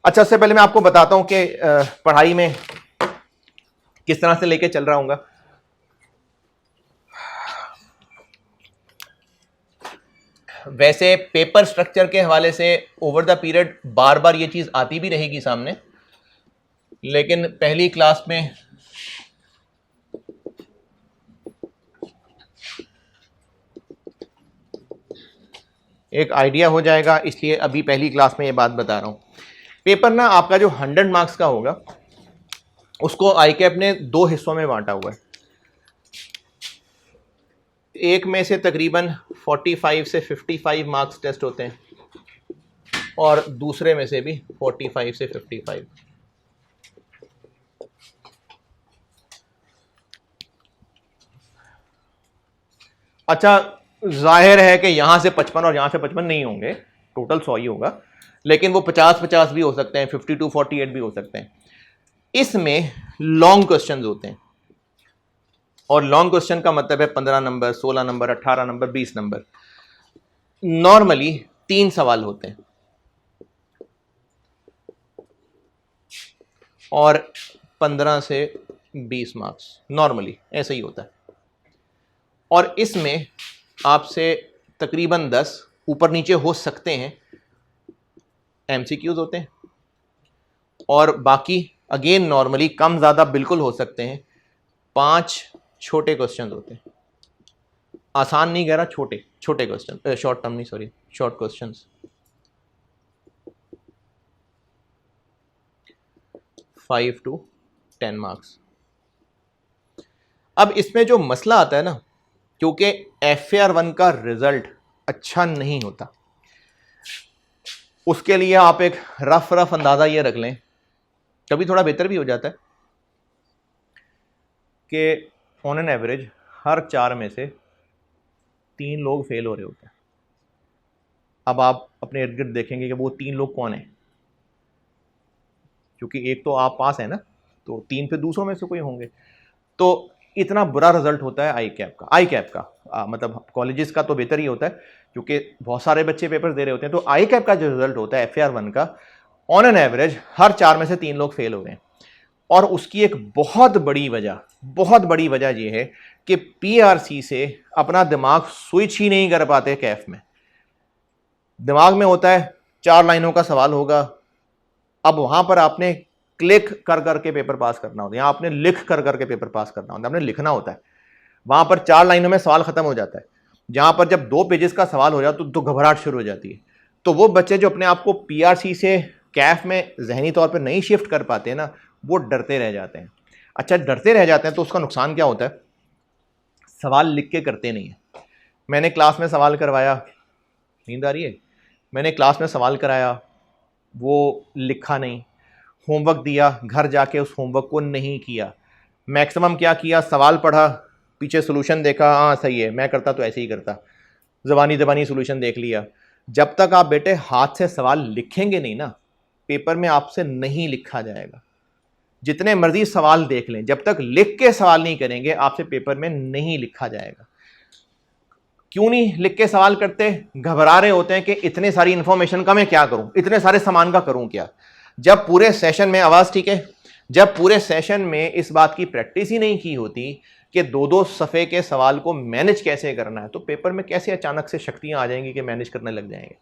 अच्छा, उससे पहले मैं आपको बताता हूं कि पढ़ाई में किस तरह से लेके चल रहा हूँ। वैसे पेपर स्ट्रक्चर के हवाले से ओवर द पीरियड बार बार ये चीज़ आती भी रहेगी सामने, लेकिन पहली क्लास में एक आइडिया हो जाएगा, इसलिए अभी पहली क्लास में ये बात बता रहा हूँ। पेपर ना आपका जो 100 मार्क्स का होगा उसको ICAP ने 2 हिस्सों में बांटा हुआ है। एक में से तकरीबन 45 से 55 मार्क्स टेस्ट होते हैं और दूसरे में से भी 45 से 55। अच्छा, जाहिर है कि यहां से 55 और यहां से 55 नहीं होंगे, टोटल 100 ही होगा, लेकिन वो 50-50 भी हो सकते हैं, 52-48 भी हो सकते हैं। इसमें लॉन्ग क्वेश्चन होते हैं, और लॉन्ग क्वेश्चन का मतलब है 15 number, 16 number, 18 number, 20 number. Normally 3 सवाल होते हैं और 15 से 20 मार्क्स, नॉर्मली ऐसा ही होता है। और इसमें आपसे तकरीबन 10 ऊपर नीचे हो सकते हैं MCQs होते हैं, और बाकी अगेन नॉर्मली कम ज़्यादा बिल्कुल हो सकते हैं। 5 छोटे क्वेश्चन होते हैं, आसान नहीं कह रहा, छोटे छोटे क्वेश्चन, शॉर्ट टर्म नहीं, sorry, short questions. 5 to 10 marks. अब इसमें जो मसला आता है ना, क्योंकि FAR1 का रिजल्ट अच्छा नहीं होता, उसके लिए आप एक रफ अंदाजा ये रख लें, कभी थोड़ा बेहतर भी हो जाता है, कि ऑन एन एवरेज हर 4 में से 3 लोग फेल हो रहे होते हैं। अब आप अपने इर्द गिर्द देखेंगे कि वो 3 लोग कौन है, क्योंकि एक तो आप पास है ना, तो 3 फिर दूसरों में से कोई होंगे। तो इतना बुरा रिजल्ट होता है आई कैप का। आई कैप का मतलब कॉलेजेस का तो बेहतर ही होता है क्योंकि बहुत सारे बच्चे पेपर दे रहे होते हैं। तो आई कैप का जो रिजल्ट होता है FAR 1 का, ऑन एन एवरेज हर 4 में से 3 लोग फेल हो गए। और उसकी एक बहुत बड़ी वजह यह है कि PRC से अपना दिमाग स्विच ही नहीं कर पाते कैफ में। दिमाग में होता है 4 लाइनों का सवाल होगा, अब वहां पर आपने क्लिक कर करके पेपर पास करना होता है, या आपने लिख कर करके पेपर पास करना होता है, आपने लिखना होता है। वहां पर 4 लाइनों में सवाल खत्म हो जाता है। जहां पर जब 2 पेजेस का सवाल हो जाता तो घबराहट शुरू हो जाती है। तो वो बच्चे जो अपने आप को PRC से कैफ में जहनी तौर पर नहीं शिफ्ट कर पाते ना, वो डरते रह जाते हैं। अच्छा, डरते रह जाते हैं तो उसका नुकसान क्या होता है? सवाल लिख के करते नहीं है। मैंने क्लास में सवाल करवाया, नींद आ रही है, मैंने क्लास में सवाल कराया, वो लिखा नहीं, होमवर्क दिया, घर जाके उस होमवर्क को नहीं किया। मैक्सिमम क्या किया, सवाल पढ़ा, पीछे सोल्यूशन देखा, हाँ सही है, मैं करता तो ऐसे ही करता, ज़बानी सोल्यूशन देख लिया। जब तक आप बेटे हाथ से सवाल लिखेंगे नहीं ना, पेपर में आपसे नहीं लिखा जाएगा। जितने मर्जी सवाल देख लें, जब तक लिख के सवाल नहीं करेंगे आपसे पेपर में नहीं लिखा जाएगा। क्यों नहीं लिख के सवाल करते? घबरा रहे होते हैं कि इतने सारी इंफॉर्मेशन का मैं क्या करूं, इतने सारे सामान का करूं क्या। जब पूरे सेशन में आवाज ठीक है, जब पूरे सेशन में इस बात की प्रैक्टिस ही नहीं की होती कि 2-2 सफ़े के सवाल को मैनेज कैसे करना है, तो पेपर में कैसे अचानक से शक्तियां आ जाएंगी कि मैनेज करने लग जाएंगे।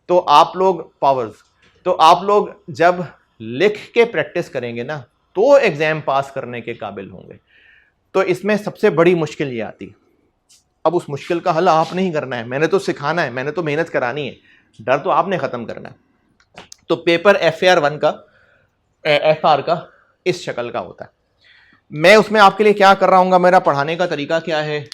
तो आप लोग पावर्स, तो आप लोग जब लिख के प्रैक्टिस करेंगे ना, तो एग्जाम पास करने के काबिल होंगे। तो इसमें सबसे बड़ी मुश्किल ये आती। अब उस मुश्किल का हल आपने ही करना है, मैंने तो सिखाना है, मैंने तो मेहनत करानी है, डर तो आपने ख़त्म करना है। तो पेपर FAR 1 का, FR का इस शक्ल का होता है। मैं उसमें आपके लिए क्या कर रहा हूँ, मेरा पढ़ाने का तरीका क्या है।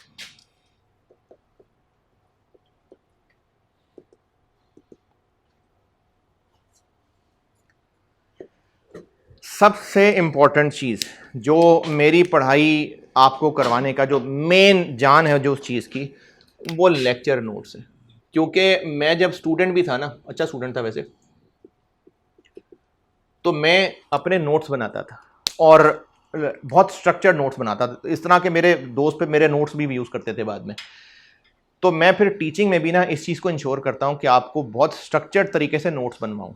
सबसे इंपॉर्टेंट चीज़ जो मेरी पढ़ाई आपको करवाने का जो मेन जान है जो उस चीज़ की, वो लेक्चर नोट्स है। क्योंकि मैं जब स्टूडेंट भी था ना, अच्छा स्टूडेंट था वैसे, तो मैं अपने नोट्स बनाता था और बहुत स्ट्रक्चर्ड नोट्स बनाता था। इस तरह के मेरे दोस्त पे मेरे नोट्स भी यूज़ करते थे बाद में। तो मैं फिर टीचिंग में भी ना इस चीज़ को इंश्योर करता हूँ कि आपको बहुत स्ट्रक्चर्ड तरीके से नोट्स बनवाऊँ।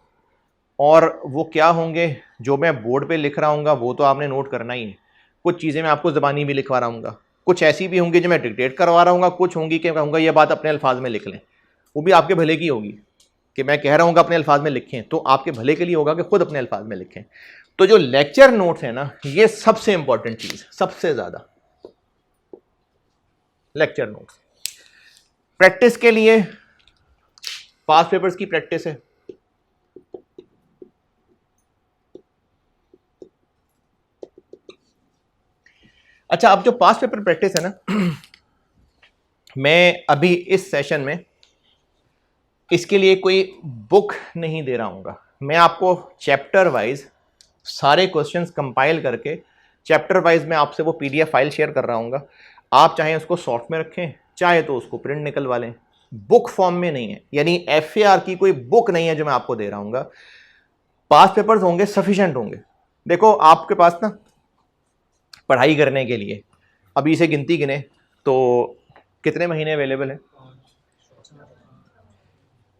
और वो क्या होंगे, जो मैं बोर्ड पे लिख रहा हूँ वो तो आपने नोट करना ही है। कुछ चीज़ें मैं आपको ज़बानी भी लिखवा रहा हूँ, कुछ ऐसी भी होंगी जो मैं डिक्टेट करवा रहा हूँ, कुछ होंगी कि कहूँगा ये बात अपने अल्फाज में लिख लें, वो भी आपके भले की होगी कि मैं कह रहा हूँ अपने अल्फाज में लिखें, तो आपके भले के लिए होगा कि खुद अपने अल्फाज में लिखें। तो जो लेक्चर नोट्स है ना, ये सबसे इंपॉर्टेंट चीज़, सबसे ज़्यादा लेक्चर नोट्स। प्रैक्टिस के लिए पास पेपर्स की प्रैक्टिस है। अच्छा, अब जो पास पेपर प्रैक्टिस है ना, मैं अभी इस सेशन में इसके लिए कोई बुक नहीं दे रहा हूँ। मैं आपको चैप्टर वाइज सारे क्वेश्चंस कंपाइल करके चैप्टर वाइज मैं आपसे वो PDF फाइल शेयर कर रहा हूँ। आप चाहे उसको सॉफ्ट में रखें, चाहे तो उसको प्रिंट निकलवा लें। बुक फॉर्म में नहीं है, यानी FAR की कोई बुक नहीं है जो मैं आपको दे रहा हूँ। पास पेपर्स होंगे, सफिशिएंट होंगे। देखो आपके पास ना पढ़ाई करने के लिए अभी से गिनती गिने तो कितने महीने अवेलेबल हैं?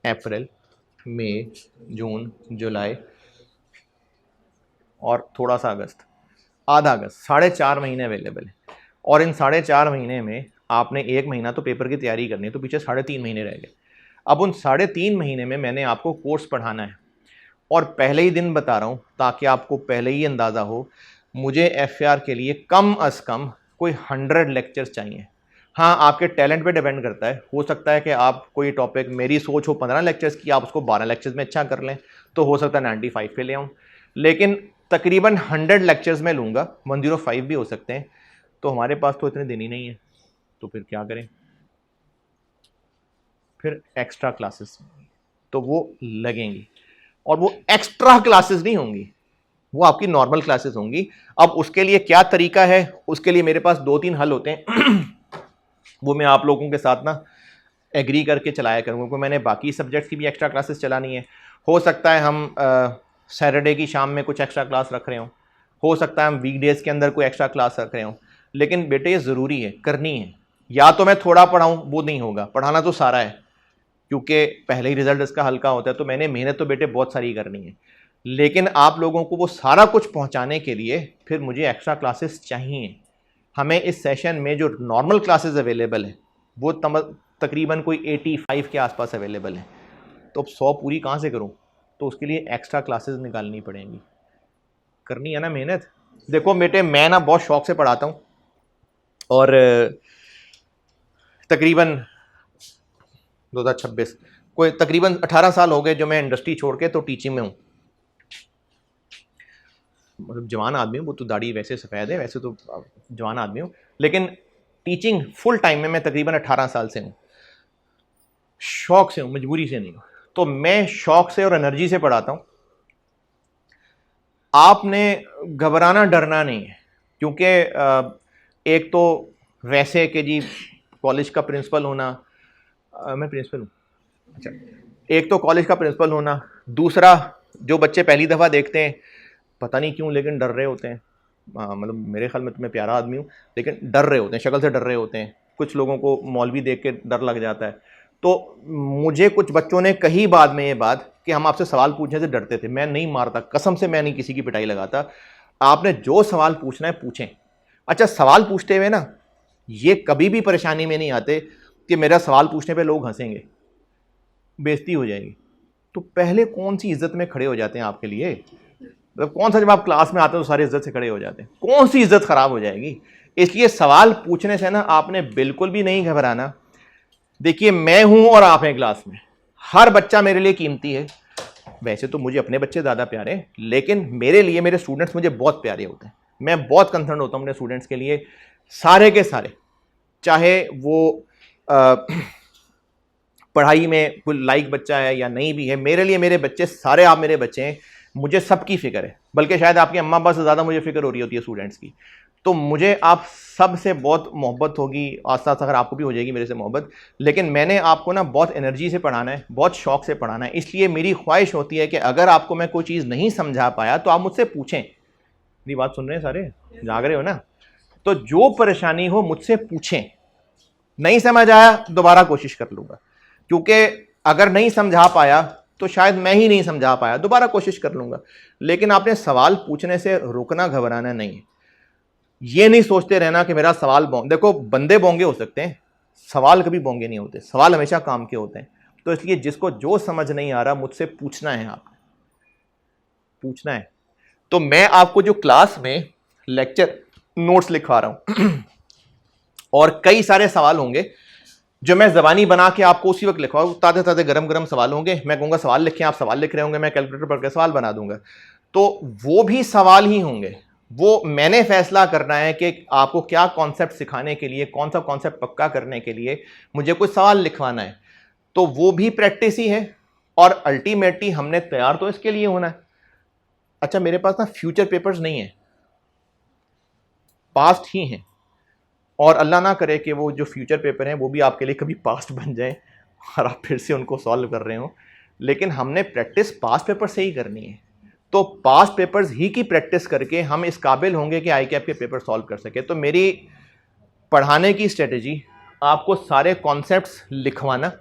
अप्रैल, मई, जून, जुलाई और थोड़ा सा अगस्त, आधा अगस्त, 4.5 महीने अवेलेबल है। और इन 4.5 महीने में आपने 1 महीना तो पेपर की तैयारी करनी है, तो पीछे 3.5 महीने रह गए। अब उन 3.5 महीने में मैंने आपको कोर्स पढ़ाना है और पहले ही दिन बता रहा हूँ ताकि आपको पहले ही अंदाज़ा हो। मुझे FAR के लिए कम अज़ कम कोई 100 लेक्चर्स चाहिए। हाँ, आपके टैलेंट पे डिपेंड करता है, हो सकता है कि आप कोई टॉपिक, मेरी सोच हो 15 लेक्चर्स की, आप उसको 12 लेक्चर्स में अच्छा कर लें, तो हो सकता है 95 पे ले आऊँ। लेकिन तकरीबन 100 लेक्चर्स में लूँगा, 105 भी हो सकते हैं। तो हमारे पास तो इतने दिन ही नहीं है, तो फिर क्या करें? फिर एक्स्ट्रा क्लासेस तो वो लगेंगी, और वो एक्स्ट्रा क्लासेस नहीं होंगी, वो आपकी नॉर्मल क्लासेस होंगी। अब उसके लिए क्या तरीका है, उसके लिए मेरे पास 2-3 हल होते हैं वो मैं आप लोगों के साथ ना एग्री करके चलाया करूँगा, क्योंकि मैंने बाकी सब्जेक्ट्स की भी एक्स्ट्रा क्लासेस चलानी है। हो सकता है हम सैटरडे की शाम में कुछ एक्स्ट्रा क्लास रख रहे हो सकता है हम वीकडेज़ के अंदर कोई एक्स्ट्रा क्लास रख रहे हों। लेकिन बेटे ये ज़रूरी है, करनी है। या तो मैं थोड़ा पढ़ाऊँ वो नहीं होगा, पढ़ाना तो सारा है, क्योंकि पहले ही रिजल्ट इसका हल्का होता है। तो मैंने मेहनत तो बेटे बहुत सारी करनी है, लेकिन आप लोगों को वो सारा कुछ पहुंचाने के लिए फिर मुझे एक्स्ट्रा क्लासेस चाहिए। हमें इस सेशन में जो नॉर्मल क्लासेस अवेलेबल है वो तकरीबन कोई 85 के आसपास अवेलेबल है। तो अब 100 पूरी कहाँ से करूँ? तो उसके लिए एक्स्ट्रा क्लासेस निकालनी पड़ेंगी, करनी है ना मेहनत। देखो बेटे, मैं ना बहुत शौक से पढ़ाता हूँ, और तकरीबन 2026 कोई तकरीबन 18 साल हो गए जो मैं इंडस्ट्री छोड़ के तो टीचिंग में हूँ। मतलब जवान आदमी हूँ, वो तो दाढ़ी वैसे सफ़ेद है, वैसे तो जवान आदमी हूँ, लेकिन टीचिंग फुल टाइम में मैं तकरीबन 18 साल से हूँ। शौक से हूँ, मजबूरी से नहीं हूँ। तो मैं शौक से और एनर्जी से पढ़ाता हूँ। आपने घबराना डरना नहीं है, क्योंकि एक तो वैसे कि जी कॉलेज का प्रिंसिपल होना, मैं प्रिंसिपल हूँ, अच्छा, एक तो कॉलेज का प्रिंसिपल होना, दूसरा जो बच्चे पहली दफ़ा देखते हैं पता नहीं क्यों लेकिन डर रहे होते हैं। मतलब मेरे ख्याल में तो मैं प्यारा आदमी हूँ, लेकिन डर रहे होते हैं, शक्ल से डर रहे होते हैं। कुछ लोगों को मौलवी देख के डर लग जाता है। तो मुझे कुछ बच्चों ने कही बाद में ये बात कि हम आपसे सवाल पूछने से डरते थे। मैं नहीं मारता, कसम से मैं नहीं किसी की पिटाई लगाता। आपने जो सवाल पूछना है पूछें। अच्छा, सवाल पूछते हुए ना ये कभी भी परेशानी में नहीं आते कि मेरा सवाल पूछने पे लोग हंसेंगे, बेइज्जती हो जाएगी। तो पहले कौन सी इज्जत में खड़े हो जाते हैं आपके लिए? मतलब कौन सा, जब आप क्लास में आते हैं तो सारे इज्जत से खड़े हो जाते हैं, कौन सी इज्जत खराब हो जाएगी? इसलिए सवाल पूछने से ना आपने बिल्कुल भी नहीं घबराना। देखिए, मैं हूं और आप हैं क्लास में, हर बच्चा मेरे लिए कीमती है। वैसे तो मुझे अपने बच्चे ज़्यादा प्यारे हैं, लेकिन मेरे लिए मेरे स्टूडेंट्स मुझे बहुत प्यारे होते हैं। मैं बहुत कंसर्न होता हूँ अपने स्टूडेंट्स के लिए, सारे के सारे, चाहे वो पढ़ाई में कोई लाइक बच्चा है या नहीं भी है। मेरे लिए मेरे बच्चे सारे, आप मेरे बच्चे हैं, मुझे सबकी फिक्र है। बल्कि शायद आपकी अम्मा अब्बा से ज़्यादा मुझे फिक्र हो रही होती है स्टूडेंट्स की। तो मुझे आप सब से बहुत मोहब्बत होगी, आस पास अगर आपको भी हो जाएगी मेरे से मोहब्बत, लेकिन मैंने आपको ना बहुत एनर्जी से पढ़ाना है, बहुत शौक से पढ़ाना है। इसलिए मेरी ख्वाहिश होती है कि अगर आपको मैं कोई चीज़ नहीं समझा पाया तो आप मुझसे पूछें। मेरी बात सुन रहे हैं सारे, जाग रहे हो ना? तो जो परेशानी हो मुझसे पूछें। नहीं समझ आया दोबारा कोशिश कर लूँगा, क्योंकि अगर नहीं समझा पाया तो शायद मैं ही नहीं समझा पाया, दोबारा कोशिश कर लूँगा। लेकिन आपने सवाल पूछने से रुकना, घबराना नहीं है। ये नहीं सोचते रहना कि मेरा सवाल देखो, बंदे बोंगे हो सकते हैं, सवाल कभी बोंगे नहीं होते, सवाल हमेशा काम के होते हैं। तो इसलिए जिसको जो समझ नहीं आ रहा मुझसे पूछना है, आपने पूछना है। तो मैं आपको जो क्लास में लेक्चर नोट्स लिखवा रहा हूं और कई सारे सवाल होंगे जो मैं जबानी बना के आपको उसी वक्त लिखवाऊँ। ताज़े ताज़े गरम गरम सवाल होंगे, मैं कहूँगा सवाल लिखें, आप सवाल लिख रहे होंगे, मैं कैलकुलेटर पढ़ के सवाल बना दूंगा। तो वो भी सवाल ही होंगे। वो मैंने फैसला करना है कि आपको क्या कॉन्सेप्ट सिखाने के लिए, कौन सा कॉन्सेप्ट पक्का करने के लिए मुझे कुछ सवाल लिखवाना है। तो वो भी प्रैक्टिस ही है, और अल्टीमेटली हमने तैयार तो इसके लिए होना है। अच्छा, मेरे पास ना फ्यूचर पेपर्स नहीं है, पास्ट ही हैं, और अल्लाह ना करे कि वो जो फ्यूचर पेपर हैं वो भी आपके लिए कभी पास्ट बन जाए और आप फिर से उनको सॉल्व कर रहे हो। लेकिन हमने प्रैक्टिस पास्ट पेपर से ही करनी है। तो पास्ट पेपर्स ही की प्रैक्टिस करके हम इस काबिल होंगे कि ICAP के पेपर सॉल्व कर सके। तो मेरी पढ़ाने की स्ट्रेटजी, आपको सारे कॉन्सेप्ट्स लिखवाना,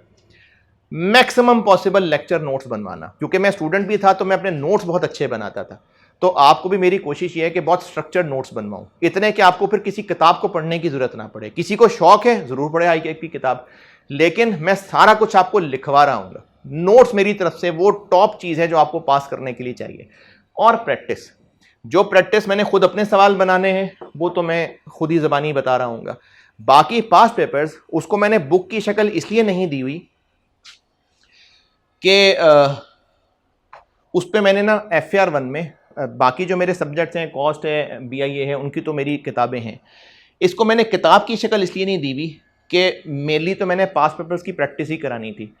मैक्सिमम पॉसिबल लेक्चर नोट्स बनवाना। क्योंकि मैं स्टूडेंट भी था तो मैं अपने नोट्स बहुत अच्छे बनाता था। तो आपको भी मेरी कोशिश ये है कि बहुत स्ट्रक्चर्ड नोट्स बनवाऊं, इतने कि आपको फिर किसी किताब को पढ़ने की जरूरत ना पड़े। किसी को शौक है जरूर पढ़े ICAP की किताब, लेकिन मैं सारा कुछ आपको लिखवा रहा हूँ। नोट्स मेरी तरफ से वो टॉप चीज़ है जो आपको पास करने के लिए चाहिए। और प्रैक्टिस, जो प्रैक्टिस मैंने खुद अपने सवाल बनाने हैं वो तो मैं खुद ही ज़बानी बता रहा हूँ। बाकी पास्ट पेपर्स उसको मैंने बुक की शक्ल इसलिए नहीं दी हुई कि उस पर मैंने ना FAR 1 में बाकी जो मेरे सब्जेक्ट्स हैं, कॉस्ट है, BIA है, उनकी तो मेरी किताबें हैं। इसको मैंने किताब की शक्ल इसलिए नहीं दी हुई कि मेनली तो मैंने पास्ट पेपर्स की प्रैक्टिस ही करानी थी,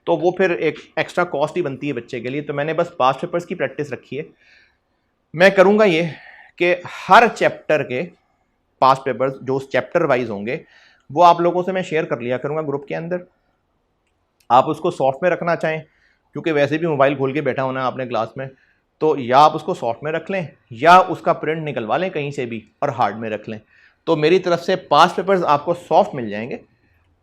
तो वो फिर एक एक्स्ट्रा कॉस्ट ही बनती है बच्चे के लिए। तो मैंने बस पास्ट पेपर्स की प्रैक्टिस रखी है। मैं करूँगा ये कि हर चैप्टर के पास्ट पेपर्स जो चैप्टर वाइज होंगे वो आप लोगों से मैं शेयर कर लिया करूँगा ग्रुप के अंदर। आप उसको सॉफ्ट में रखना चाहें, क्योंकि वैसे भी मोबाइल खोल के बैठा होना है आपने क्लास में, तो या आप उसको सॉफ्ट में रख लें या उसका प्रिंट निकलवा लें कहीं से भी और हार्ड में रख लें। तो मेरी तरफ से पास पेपर्स आपको सॉफ्ट मिल जाएंगे,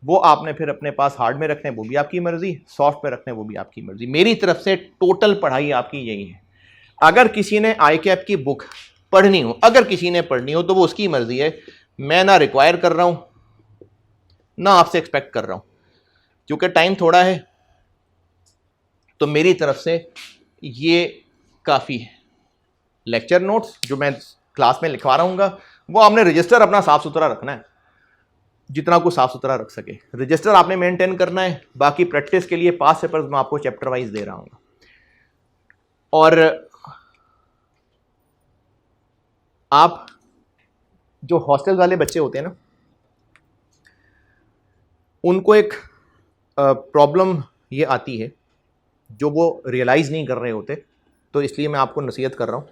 वो आपने फिर अपने पास हार्ड में रखने, वो भी आपकी मर्जी, सॉफ्ट में रखने, वो भी आपकी मर्जी। मेरी तरफ से टोटल पढ़ाई आपकी यही है। अगर किसी ने ICAP की बुक पढ़नी हो, अगर किसी ने पढ़नी हो तो वो उसकी मर्जी है, मैं ना रिक्वायर कर रहा हूं ना आपसे एक्सपेक्ट कर रहा हूं, क्योंकि टाइम थोड़ा है। तो मेरी तरफ से ये काफ़ी है। लेक्चर नोट्स जो मैं क्लास में लिखवा रहा हूँ वो आपने रजिस्टर अपना साफ सुथरा रखना है, जितना कुछ साफ सुथरा रख सके रजिस्टर आपने मेंटेन करना है। बाकी प्रैक्टिस के लिए पास पेपर्स मैं आपको चैप्टर वाइज दे रहा हूँ। और आप जो हॉस्टल वाले बच्चे होते हैं ना, उनको एक प्रॉब्लम ये आती है जो वो रियलाइज़ नहीं कर रहे होते, तो इसलिए मैं आपको नसीहत कर रहा हूँ।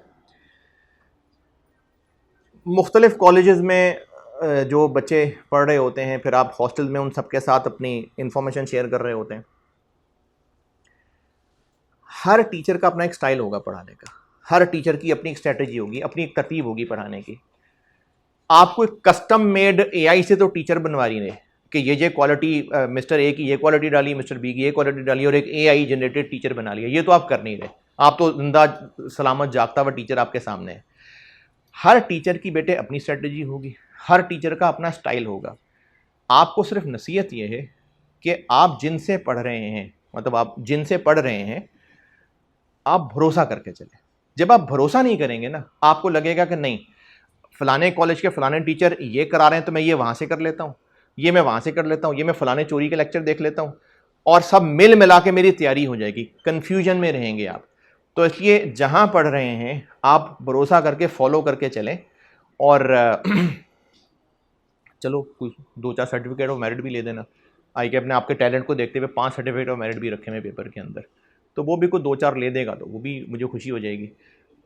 मुख्तलिफ़ कॉलेजेस में जो बच्चे पढ़ रहे होते हैं, फिर आप हॉस्टल में उन सब के साथ अपनी इंफॉर्मेशन शेयर कर रहे होते हैं। हर टीचर का अपना एक स्टाइल होगा पढ़ाने का, हर टीचर की अपनी एक स्ट्रेटजी होगी, अपनी एक तरतीब होगी पढ़ाने की। आपको एक कस्टम मेड AI से तो टीचर बनवा रही है कि ये क्वालिटी मिस्टर ए की ये क्वालिटी डाली, मिस्टर बी की ये क्वालिटी डाली और एक AI जनरेटेड टीचर बना लिया, ये तो आप कर नहीं रहे। आप तो जिंदा सलामत जागता हुआ टीचर आपके सामने है। हर टीचर की बेटे अपनी स्ट्रेटजी होगी, हर टीचर का अपना स्टाइल होगा। आपको सिर्फ नसीहत यह है कि आप जिनसे पढ़ रहे हैं, मतलब आप जिनसे पढ़ रहे हैं, आप भरोसा करके चलें। जब आप भरोसा नहीं करेंगे ना, आपको लगेगा कि नहीं फलाने कॉलेज के फलाने टीचर ये करा रहे हैं तो मैं ये वहाँ से कर लेता हूँ, ये मैं वहाँ से कर लेता हूँ, ये मैं फलाने चोरी के लेक्चर देख लेता हूँ, और सब मिल मिला के मेरी तैयारी हो जाएगी। कन्फ्यूजन में रहेंगे आप। तो इसलिए जहाँ पढ़ रहे हैं आप भरोसा करके फॉलो करके चलें। और चलो कुछ 2-4 सर्टिफिकेट ऑफ मेरिट भी ले देना। ICAP ने आपके टैलेंट को देखते हुए 5 सर्टिफिकेट ऑफ मेरिट भी रखे हुए पेपर के अंदर, तो वो भी कोई 2-4 ले देगा तो वो भी मुझे खुशी हो जाएगी।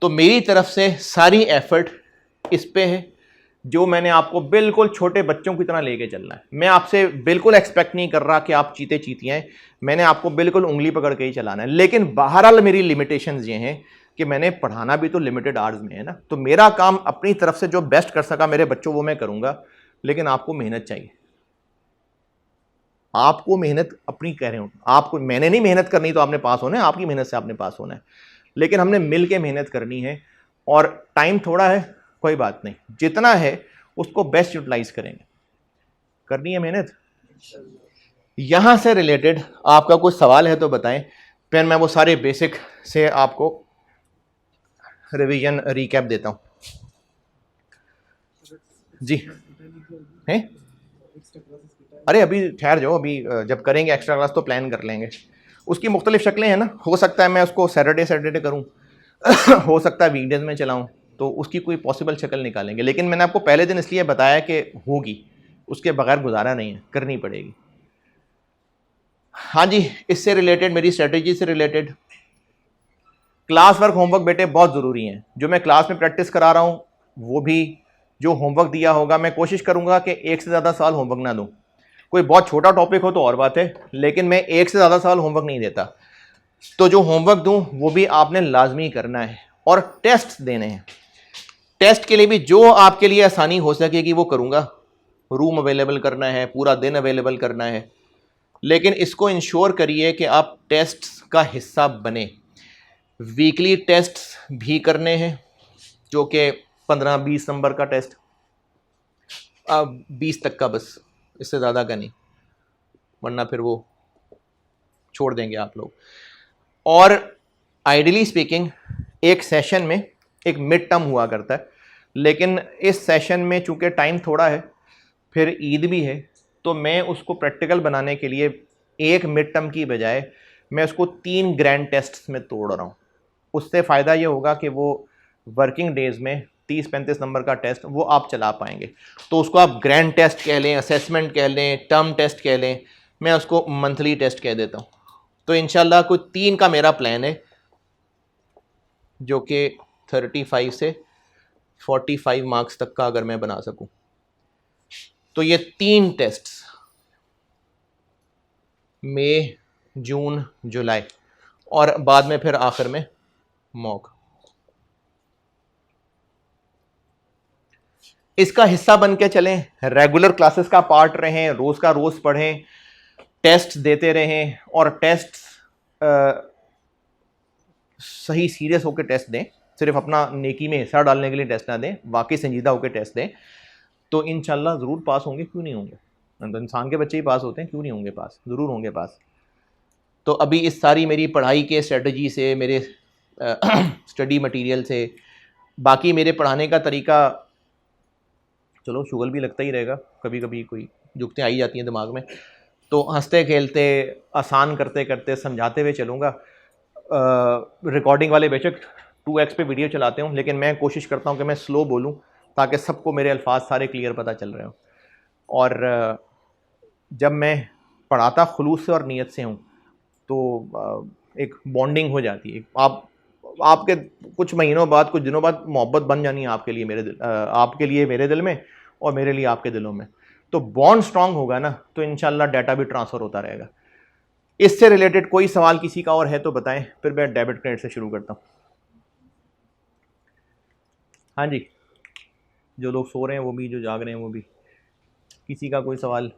तो मेरी तरफ से सारी एफर्ट इस पे है, जो मैंने आपको बिल्कुल छोटे बच्चों की तरह लेके चलना है। मैं आपसे बिल्कुल एक्सपेक्ट नहीं कर रहा कि आप चीते चीतियाँ हैं, मैंने आपको बिल्कुल उंगली पकड़ के ही चलाना है। लेकिन बहरहाल मेरी लिमिटेशंस ये हैं कि मैंने पढ़ाना भी तो लिमिटेड आवर्स में है ना, तो मेरा काम अपनी तरफ से जो बेस्ट कर सका मेरे बच्चों वो मैं करूँगा, लेकिन आपको मेहनत चाहिए। आपको मेहनत अपनी कह रहे हो, आपको, मैंने नहीं मेहनत करनी तो आपने पास होना है, आपकी मेहनत से आपने पास होना है, लेकिन हमने मिल के मेहनत करनी है। और टाइम थोड़ा है, कोई बात नहीं, जितना है उसको बेस्ट यूटिलाइज करेंगे, करनी है मेहनत। यहां से रिलेटेड आपका कुछ सवाल है तो बताएं, फिर मैं वो सारे बेसिक से आपको रिवीजन रिकैप देता हूं। जी हैं? अरे अभी ठहर जाओ, अभी जब करेंगे एक्स्ट्रा क्लास तो प्लान कर लेंगे। उसकी मुख्तलिफ शक्लें हैं ना, हो सकता है मैं उसको सैटरडे करूं हो सकता है वीकडेज में चलाऊं, तो उसकी कोई पॉसिबल शक्ल निकालेंगे। लेकिन मैंने आपको पहले दिन इसलिए बताया कि होगी, उसके बगैर गुजारा नहीं है, करनी पड़ेगी। हाँ जी, इससे रिलेटेड, मेरी स्ट्रेटेजी से रिलेटेड, क्लास वर्क होमवर्क बेटे बहुत ज़रूरी हैं। जो मैं क्लास में प्रैक्टिस करा रहा हूँ वो भी, जो होमवर्क दिया होगा मैं कोशिश करूँगा कि एक से ज़्यादा साल होमवर्क ना दूँ। कोई बहुत छोटा टॉपिक हो तो और बात है, लेकिन मैं एक से ज़्यादा साल होमवर्क नहीं देता। तो जो होमवर्क दूँ वो भी आपने लाजमी करना है, और टेस्ट देने हैं। टेस्ट के लिए भी जो आपके लिए आसानी हो सकेगी वो करूँगा। रूम अवेलेबल करना है, पूरा दिन अवेलेबल करना है, लेकिन इसको इंश्योर करिए कि आप टेस्ट का हिस्सा बने। वीकली टेस्ट भी करने हैं, जो कि 15-20 नंबर का टेस्ट, 20 तक का बस, इससे ज़्यादा का नहीं, वरना फिर वो छोड़ देंगे आप लोग। और आइडियली स्पीकिंग एक सेशन में एक मिड टर्म हुआ करता है, लेकिन इस सेशन में चूंकि टाइम थोड़ा है, फिर ईद भी है, तो मैं उसको प्रैक्टिकल बनाने के लिए एक मिड टर्म की बजाय मैं उसको 3 ग्रैंड टेस्ट में तोड़ रहा हूँ। उससे फ़ायदा ये होगा कि वो वर्किंग डेज में 30-35 नंबर का टेस्ट वो आप चला पाएंगे। तो उसको आप ग्रैंड टेस्ट कह लें, असेसमेंट कह लें, टर्म टेस्ट कह लें, मैं उसको मंथली टेस्ट कह देता हूँ। तो इंशाल्लाह कोई 3 का मेरा प्लान है, जो कि 35 से 45 मार्क्स तक का अगर मैं बना सकूं। तो ये 3 टेस्ट, मई, जून, जुलाई, और बाद में फिर आखिर में मॉक। इसका हिस्सा बन के चलें, रेगुलर क्लासेस का पार्ट रहें, रोज का रोज पढ़ें, टेस्ट देते रहें और टेस्ट सही सीरियस होकर टेस्ट दें, सिर्फ अपना नेकी में हिस्सा डालने के लिए टेस्ट ना दें, वाकई संजीदा होकर टेस्ट दें, तो इंशाल्लाह ज़रूर पास होंगे। क्यों नहीं होंगे? तो इंसान के बच्चे ही पास होते हैं, क्यों नहीं होंगे पास? ज़रूर होंगे पास। तो अभी इस सारी मेरी पढ़ाई के स्ट्रेटजी से, मेरे स्टडी मटेरियल से, बाकी मेरे पढ़ाने का तरीका, चलो शुगल भी लगता ही रहेगा, कभी कभी कोई जुगतें आई जाती हैं दिमाग में, तो हंसते खेलते आसान करते करते समझाते हुए चलूँगा। रिकॉर्डिंग वाले बेशक 2x पे वीडियो चलाते हूँ, लेकिन मैं कोशिश करता हूँ कि मैं स्लो बोलूँ ताकि सबको मेरे अल्फाज सारे क्लियर पता चल रहे हों। और जब मैं पढ़ाता खुलूस से और नीयत से हूँ तो एक बॉन्डिंग हो जाती है। आपके कुछ महीनों बाद, कुछ दिनों बाद मोहब्बत बन जानी है आपके लिए मेरे दिल, आपके लिए मेरे दिल में और मेरे लिए आपके दिलों में। तो बॉन्ड स्ट्रांग होगा ना, तो इंशाल्लाह डाटा भी ट्रांसफ़र होता रहेगा। इससे रिलेटेड कोई सवाल किसी का और है तो बताएं, फिर मैं डेबिट क्रेडिट से शुरू करता हूँ। हाँ जी, जो लोग सो रहे हैं वो भी, जो जाग रहे हैं वो भी, किसी का कोई सवाल?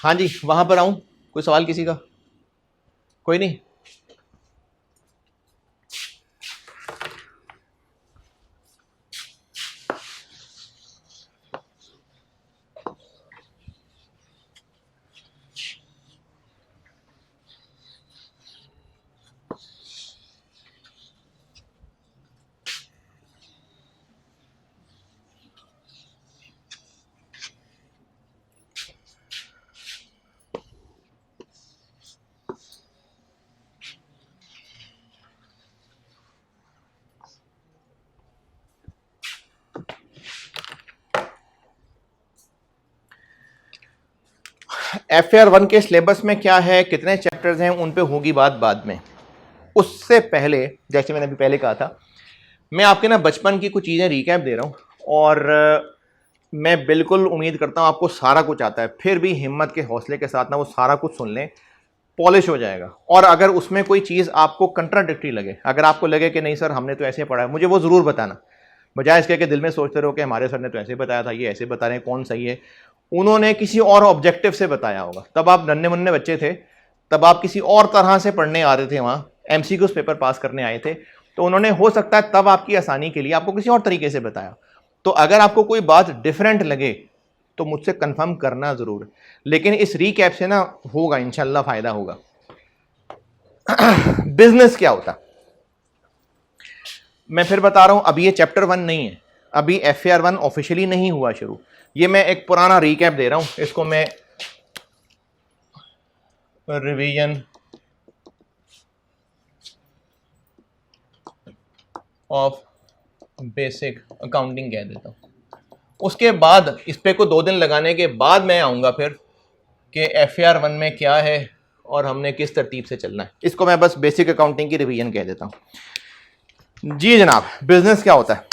हाँ जी, वहाँ पर आऊँ? कोई सवाल किसी का? कोई नहीं? FAR 1 के सिलेबस में क्या है, कितने चैप्टर्स हैं, उन पे होगी बात बाद में। उससे पहले, जैसे मैंने अभी पहले कहा था, मैं आपके ना बचपन की कुछ चीज़ें रिकैप दे रहा हूँ, और मैं बिल्कुल उम्मीद करता हूँ आपको सारा कुछ आता है, फिर भी हिम्मत के हौसले के साथ ना वो सारा कुछ सुन लें, पॉलिश हो जाएगा। और अगर उसमें कोई चीज़ आपको कंट्राडिक्टरी लगे, अगर आपको लगे कि नहीं सर हमने तो ऐसे पढ़ा है, मुझे वो ज़रूर बताना, बजाय इसके कि दिल में सोचते रहो कि हमारे सर ने तो ऐसे बताया था, ये ऐसे बता रहे हैं, कौन सही है। उन्होंने किसी और ऑब्जेक्टिव से बताया होगा, तब आप नन्हे मुन्ने बच्चे थे, तब आप किसी और तरह से पढ़ने आ रहे थे, वहाँ MCQs पेपर पास करने आए थे, तो उन्होंने हो सकता है तब आपकी आसानी के लिए आपको किसी और तरीके से बताया। तो अगर आपको कोई बात डिफरेंट लगे तो मुझसे कंफर्म करना ज़रूर, लेकिन इस रीकैप से ना होगा इंशाल्लाह फ़ायदा होगा। बिजनेस क्या होता, मैं फिर बता रहा हूं, अभी ये चैप्टर 1 नहीं है, अभी FAR 1 ऑफिशियली नहीं हुआ शुरू, ये मैं एक पुराना रीकैप दे रहा हूं, इसको मैं रिवीजन ऑफ बेसिक अकाउंटिंग कह देता हूं। उसके बाद इस पे को 2 दिन लगाने के बाद मैं आऊंगा फिर कि FAR 1 में क्या है और हमने किस तरतीब से चलना है। इसको मैं बस बेसिक अकाउंटिंग की रिवीजन कह देता हूं। जी जनाब, बिजनेस क्या होता है?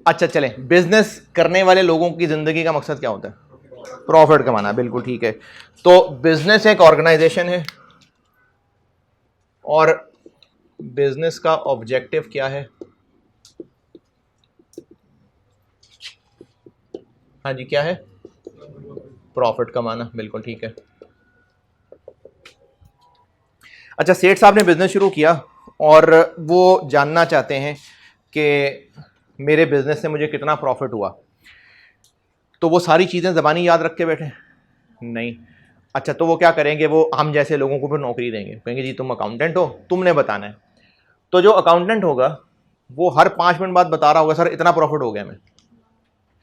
अच्छा चलें, बिजनेस करने वाले लोगों की जिंदगी का मकसद क्या होता है? प्रॉफिट कमाना, बिल्कुल ठीक है। तो बिजनेस एक ऑर्गेनाइजेशन है, और बिजनेस का ऑब्जेक्टिव क्या है? हाँ जी, क्या है? प्रॉफिट कमाना, बिल्कुल ठीक है। अच्छा, सेठ साहब ने बिजनेस शुरू किया और वो जानना चाहते हैं कि मेरे बिजनेस से मुझे कितना प्रॉफिट हुआ, तो वो सारी चीज़ें ज़बानी याद रख के बैठे? नहीं। अच्छा, तो वो क्या करेंगे, वो हम जैसे लोगों को फिर नौकरी देंगे, कहेंगे जी तुम अकाउंटेंट हो, तुमने बताना है। तो जो अकाउंटेंट होगा वो हर 5 मिनट बाद बता रहा होगा सर इतना प्रॉफिट हो गया मैं,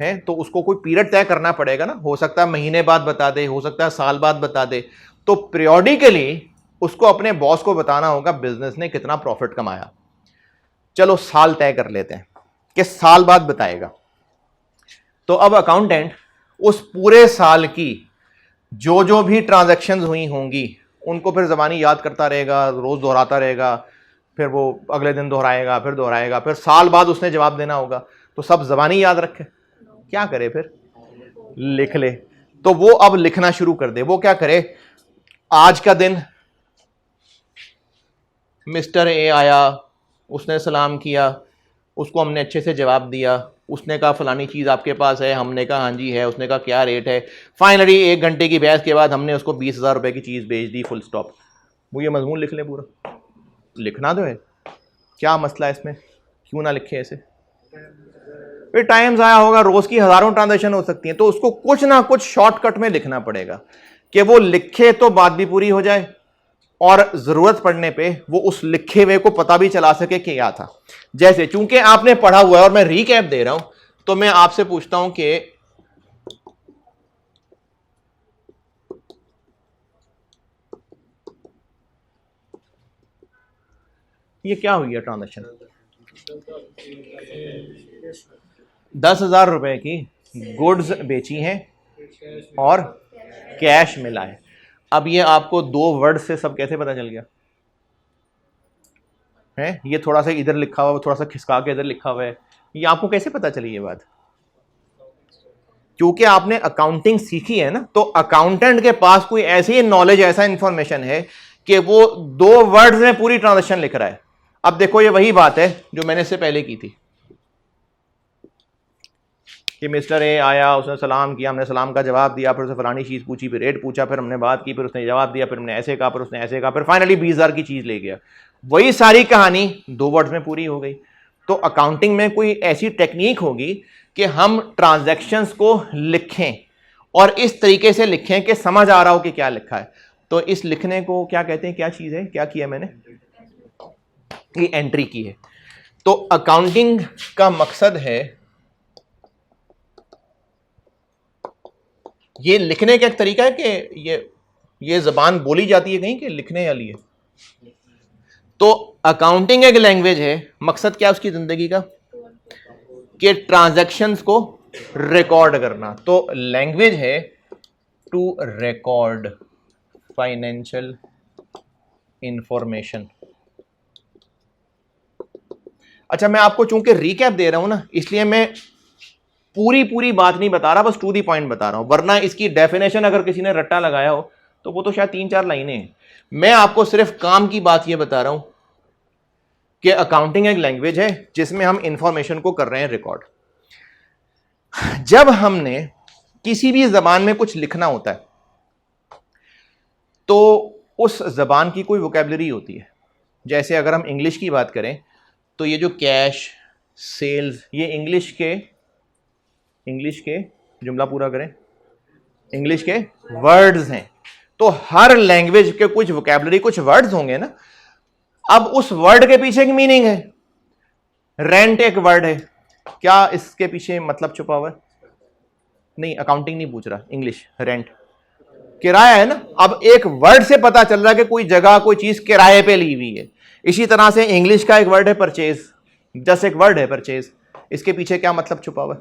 है तो उसको कोई पीरियड तय करना पड़ेगा ना, हो सकता है महीने बाद बता दे, हो सकता है साल बाद बता दे। तो पीरियोडिकली उसको अपने बॉस को बताना होगा बिजनेस ने कितना प्रॉफिट कमाया। चलो साल तय कर लेते हैं कि साल बाद बताएगा। तो अब अकाउंटेंट उस पूरे साल की जो जो भी ट्रांजैक्शंस हुई होंगी उनको फिर ज़बानी याद करता रहेगा, रोज़ दोहराता रहेगा, फिर वो अगले दिन दोहराएगा, फिर दोहराएगा, फिर साल बाद उसने जवाब देना होगा। तो सब ज़बानी याद रखे, क्या करे फिर? लिख ले। तो वो अब लिखना शुरू कर दे। वो क्या करे, आज का दिन मिस्टर ए आया, उसने सलाम किया, उसको हमने अच्छे से जवाब दिया, उसने कहा फ़लानी चीज़ आपके पास है, हमने कहा हाँ जी है, उसने कहा क्या रेट है, फाइनली 1 घंटे की बहस के बाद हमने उसको 20,000 रुपये की चीज़ बेच दी, फुल स्टॉप। वो ये मजमून लिख लें पूरा, लिखना तो है, क्या मसला है इसमें, क्यों ना लिखे ऐसे। फिर टाइम ज़ाया होगा, रोज़ की हज़ारों ट्रांजेक्शन हो सकती हैं, तो उसको कुछ ना कुछ शॉर्टकट में लिखना पड़ेगा कि वो लिखे तो बात भी पूरी हो जाए और ज़रूरत पड़ने पे वो उस लिखे हुए को पता भी चला सके कि क्या था। जैसे चूंकि आपने पढ़ा हुआ है और मैं रीकैप दे रहा हूं, तो मैं आपसे पूछता हूं कि ये क्या हुई है ट्रांजेक्शन, 10,000 रुपए की गुड्स बेची हैं और कैश मिला है। अब ये आपको 2 वर्ड से सब कैसे पता चल गया है? ये थोड़ा सा इधर लिखा हुआ, थोड़ा सा खिसका के इधर लिखा हुआ है, ये आपको कैसे पता चली ये बात? क्योंकि आपने अकाउंटिंग सीखी है ना, तो अकाउंटेंट के पास कोई ऐसी नॉलेज, ऐसा इंफॉर्मेशन है कि वो 2 वर्ड्स में पूरी ट्रांजेक्शन लिख रहा है। अब देखो ये वही बात है जो मैंने इससे पहले की थी कि मिस्टर ए आया, उसने सलाम किया, हमने सलाम का जवाब दिया, फिर उसने फलानी चीज़ पूछी, फिर रेट पूछा, फिर हमने बात की, फिर उसने जवाब दिया, फिर हमने ऐसे कहा, फिर उसने ऐसे कहा, फिर फाइनली 20,000 की चीज़ ले गया। वही सारी कहानी 2 वर्ड्स में पूरी हो गई। तो अकाउंटिंग में कोई ऐसी टेक्निक होगी कि हम ट्रांजैक्शंस को लिखें और इस तरीके से लिखें कि समझ आ रहा हो कि क्या लिखा है। तो इस लिखने को क्या कहते हैं, क्या चीज़ है, क्या किया मैंने, ये एंट्री की है। तो अकाउंटिंग का मकसद है, ये लिखने का एक तरीका है कि ये जबान बोली जाती है कहीं कि लिखने वाली है। तो अकाउंटिंग एक लैंग्वेज है, मकसद क्या उसकी जिंदगी का, कि ट्रांजैक्शंस को रिकॉर्ड करना। तो लैंग्वेज है टू रिकॉर्ड फाइनेंशियल इंफॉर्मेशन। अच्छा, मैं आपको चूंकि रिकैप दे रहा हूं ना, इसलिए मैं पूरी बात नहीं बता रहा, बस टू दी पॉइंट बता रहा हूं, वरना इसकी डेफिनेशन अगर किसी ने रट्टा लगाया हो तो वो तो शायद 3-4 लाइनें हैं। मैं आपको सिर्फ काम की बात ये बता रहा हूं कि अकाउंटिंग एक लैंग्वेज है जिसमें हम इंफॉर्मेशन को कर रहे हैं रिकॉर्ड। जब हमने किसी भी जबान में कुछ लिखना होता है तो उस जबान की कोई वोकैबुलरी होती है। जैसे अगर हम इंग्लिश की बात करें तो ये जो कैश, सेल्स, ये इंग्लिश के जुमला पूरा करें, इंग्लिश के वर्ड्स हैं। तो हर लैंग्वेज के कुछ वोकैबुलरी, कुछ वर्ड्स होंगे ना। अब उस वर्ड के पीछे एक मीनिंग है। रेंट एक वर्ड है, क्या इसके पीछे मतलब छुपा हुआ है? नहीं, अकाउंटिंग नहीं पूछ रहा, इंग्लिश, रेंट किराया है ना। अब एक वर्ड से पता चल रहा है कि कोई जगह, कोई चीज किराए पे ली हुई है। इसी तरह से इंग्लिश का एक वर्ड है परचेज, जस्ट एक वर्ड है परचेज, इसके पीछे क्या मतलब छुपा हुआ है?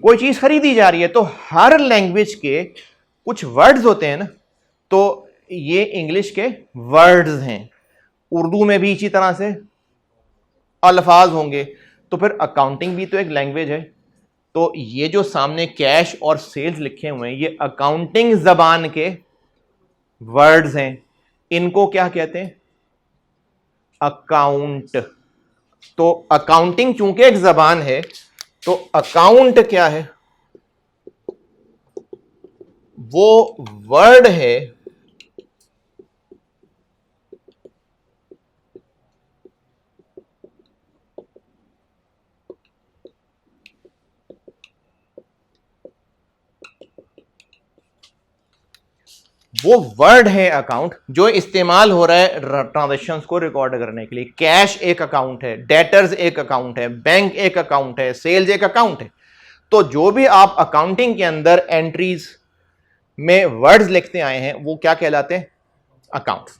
कोई चीज खरीदी जा रही है। तो हर लैंग्वेज के कुछ वर्ड्स होते हैं ना, तो ये इंग्लिश के वर्ड्स हैं। उर्दू में भी इसी तरह से अल्फाज होंगे। तो फिर अकाउंटिंग भी तो एक लैंग्वेज है। तो ये जो सामने कैश और सेल्स लिखे हुए हैं, ये अकाउंटिंग जबान के वर्ड्स हैं। इनको क्या कहते हैं? अकाउंट। तो अकाउंटिंग चूंकि एक जबान है, तो अकाउंट क्या है? वो वर्ड है वो वर्ड है अकाउंट, जो इस्तेमाल हो रहा है ट्रांजैक्शंस को रिकॉर्ड करने के लिए। कैश एक अकाउंट है, डेटर्स एक अकाउंट है, बैंक एक अकाउंट है, सेल्स एक अकाउंट है। तो जो भी आप अकाउंटिंग के अंदर एंट्रीज में वर्ड्स लिखते आए हैं वो क्या कहलाते हैं? अकाउंट्स।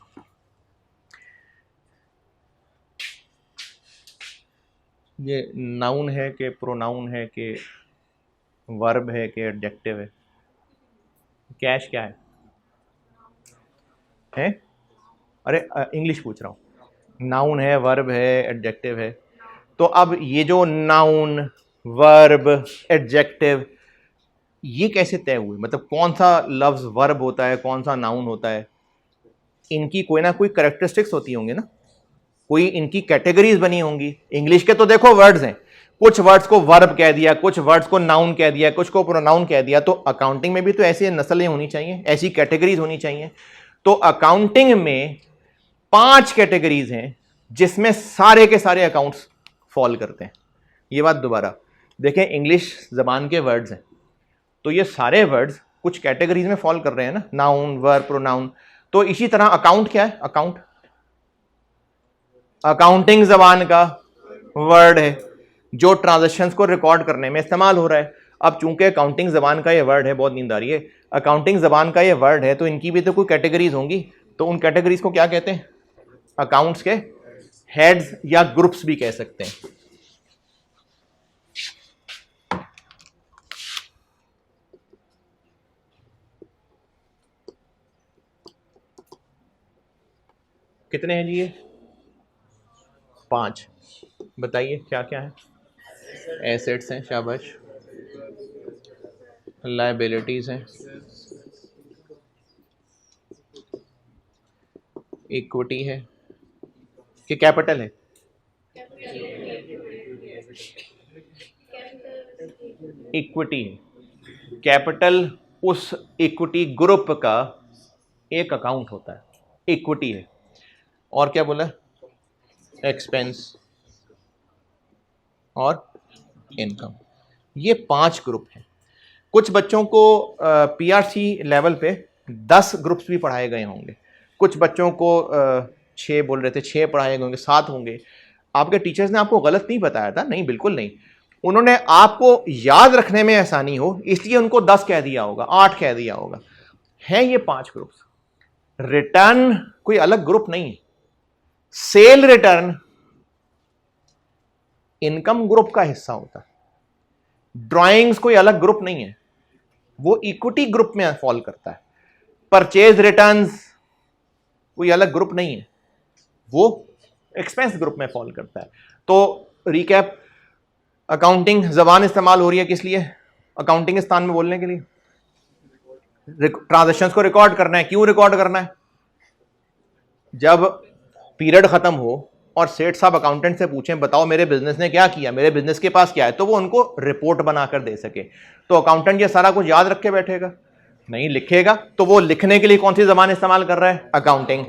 ये नाउन है कि प्रोनाउन है कि वर्ब है कि एडजेक्टिव है? कैश क्या है? अरे इंग्लिश पूछ रहा हूं। नाउन है, वर्ब है, एडजेक्टिव है। तो अब ये जो नाउन, वर्ब, एडजेक्टिव, ये कैसे तय हुए? मतलब कौन सा लफ्ज वर्ब होता है, कौन सा नाउन होता है? इनकी कोई ना कोई कैरेक्टरिस्टिक्स होती होंगे ना। कोई इनकी कैटेगरीज बनी होंगी। इंग्लिश के तो देखो वर्ड्स हैं, कुछ वर्ड्स को वर्ब कह दिया, कुछ वर्ड्स को नाउन कह दिया, कुछ को प्रोनाउन कह दिया। तो अकाउंटिंग में भी तो ऐसी नस्लें होनी चाहिए, ऐसी कैटेगरीज होनी चाहिए। तो अकाउंटिंग में 5 कैटेगरीज हैं जिसमें सारे के सारे अकाउंट्स फॉल करते हैं। ये बात दोबारा देखें, इंग्लिश जबान के वर्ड्स हैं, तो ये सारे वर्ड्स कुछ कैटेगरीज में फॉल कर रहे हैं ना, नाउन, वर्ब, प्रोनाउन। तो इसी तरह अकाउंट क्या है? अकाउंट अकाउंटिंग जबान का वर्ड है जो ट्रांजैक्शंस को रिकॉर्ड करने में इस्तेमाल हो रहा है। अब चूंकि अकाउंटिंग जबान का ये वर्ड है, बहुत नींद आ रही है, अकाउंटिंग जबान का ये वर्ड है, तो इनकी भी तो कोई कैटेगरीज होंगी। तो उन कैटेगरीज को क्या कहते हैं? अकाउंट्स के हेड्स या ग्रुप्स भी कह सकते हैं। कितने हैं जी ये? 5। बताइए क्या क्या है? एसेट्स हैं, शाबाश। लायबिलिटीज हैं, इक्विटी है कि कैपिटल है? इक्विटी है। कैपिटल उस इक्विटी ग्रुप का एक अकाउंट होता है, इक्विटी है। और क्या बोला? एक्सपेंस और इनकम। ये 5 ग्रुप हैं। कुछ बच्चों को पीआरसी लेवल पे 10 ग्रुप्स भी पढ़ाए गए होंगे, कुछ बच्चों को 6 बोल रहे थे, 6 पढ़ाए गए होंगे, 7 होंगे। आपके टीचर्स ने आपको गलत नहीं बताया था, नहीं, बिल्कुल नहीं। उन्होंने आपको याद रखने में आसानी हो इसलिए उनको 10 कह दिया होगा, 8 कह दिया होगा। है ये 5 ग्रुप्स। रिटर्न कोई अलग ग्रुप नहीं है। सेल रिटर्न इनकम ग्रुप का हिस्सा होता है। ड्राइंग्स कोई अलग ग्रुप नहीं है, वो इक्विटी ग्रुप में फॉल करता है। परचेज रिटर्न्स कोई अलग ग्रुप नहीं है, वो एक्सपेंस ग्रुप में फॉल करता है। तो रिकैप, अकाउंटिंग जबान इस्तेमाल हो रही है किस लिए? अकाउंटिंग स्थान में बोलने के लिए। ट्रांजैक्शंस को रिकॉर्ड करना है। क्यों रिकॉर्ड करना है? जब पीरियड खत्म हो और सेठ साहब अकाउंटेंट से पूछें बताओ मेरे बिजनेस ने क्या किया, मेरे बिजनेस के पास क्या है, तो वो उनको रिपोर्ट बनाकर दे सके। तो अकाउंटेंट ये सारा कुछ याद रख के बैठेगा? नहीं, लिखेगा। तो वो लिखने के लिए कौन सी जबान इस्तेमाल कर रहा है? अकाउंटिंग।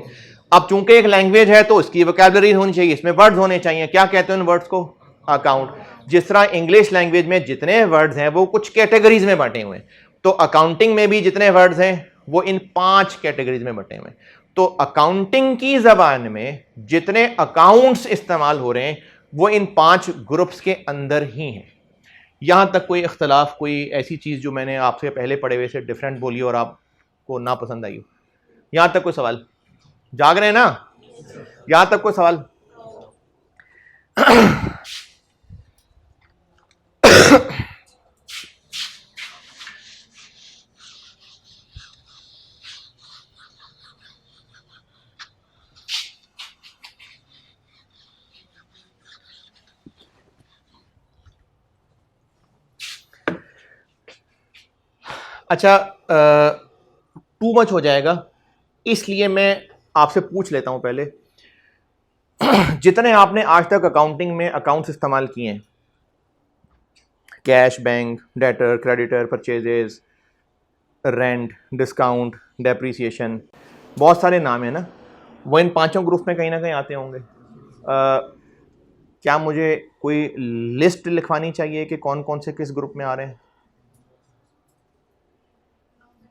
अब चूंकि एक लैंग्वेज है तो इसकी वोकैबुलरी होनी चाहिए, इसमें वर्ड्स होने चाहिए। क्या कहते हैं उन वर्ड्स को? अकाउंट। जिस तरह इंग्लिश लैंग्वेज में जितने वर्ड्स हैं वो कुछ कैटेगरीज में बांटे हुए हैं, तो अकाउंटिंग में भी जितने वर्ड्स हैं वो इन 5 कैटेगरीज में बटे हुए हैं। तो अकाउंटिंग की जबान में जितने अकाउंट्स इस्तेमाल हो रहे हैं वो इन 5 ग्रुप्स के अंदर ही हैं। यहां तक कोई इख्तलाफ, कोई ऐसी चीज जो मैंने आपसे पहले पढ़े हुए से डिफरेंट बोली और आपको ना पसंद आई हो? यहां तक कोई सवाल? जाग रहे हैं ना? यहां तक कोई सवाल? अच्छा, टू मच हो जाएगा इसलिए मैं आपसे पूछ लेता हूं पहले। जितने आपने आज तक अकाउंटिंग में अकाउंट्स इस्तेमाल किए हैं, cash, bank, debtor, creditor, purchases, rent, discount, depreciation, बहुत सारे नाम है ना, वो इन 5 ग्रुप में कहीं ना कहीं आते होंगे। क्या मुझे कोई लिस्ट लिखवानी चाहिए कि कौन कौन से किस ग्रुप में आ रहे हैं?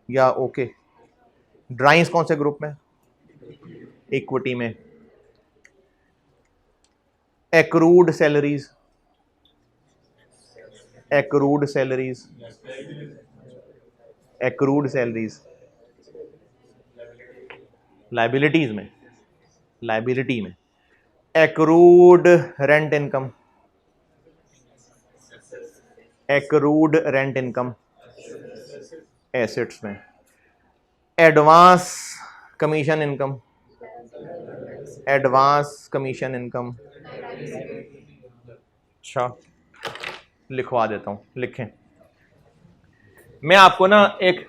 या ओके, ड्राइंग्स कौन से ग्रुप में? इक्विटी में। Accrued salaries, accrued salaries, accrued salaries liabilities में, लाइबिलिटी में। Accrued rent income, accrued rent income assets में। Advance commission income, advance commission income. अच्छा, लिखवा देता हूं, लिखें। मैं आपको ना एक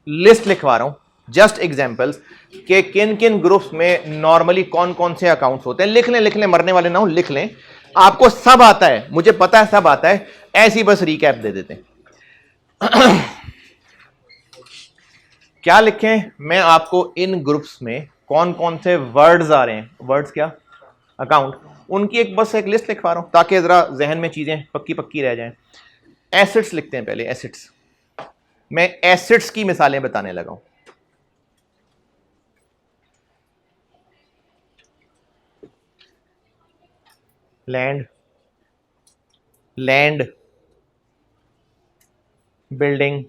लिस्ट लिखवा रहा हूं जस्ट एग्जाम्पल्स के किन किन ग्रुप्स में नॉर्मली कौन कौन से अकाउंट्स होते हैं। लिख लें, मरने वाले ना हो, लिख लें, आपको सब आता है, मुझे पता है सब आता है, ऐसी बस रिकैप दे देते हैं। क्या लिखें, मैं आपको इन ग्रुप्स में कौन कौन से वर्ड्स आ रहे हैं, वर्ड्स क्या, अकाउंट, उनकी एक बस एक लिस्ट लिखवा रहा हूं ताकि जरा जहन में चीजें पक्की पक्की रह जाएं। एसेट्स लिखते हैं पहले, एसेट्स, मैं एसेट्स की मिसालें बताने लगा हूं। लैंड, बिल्डिंग,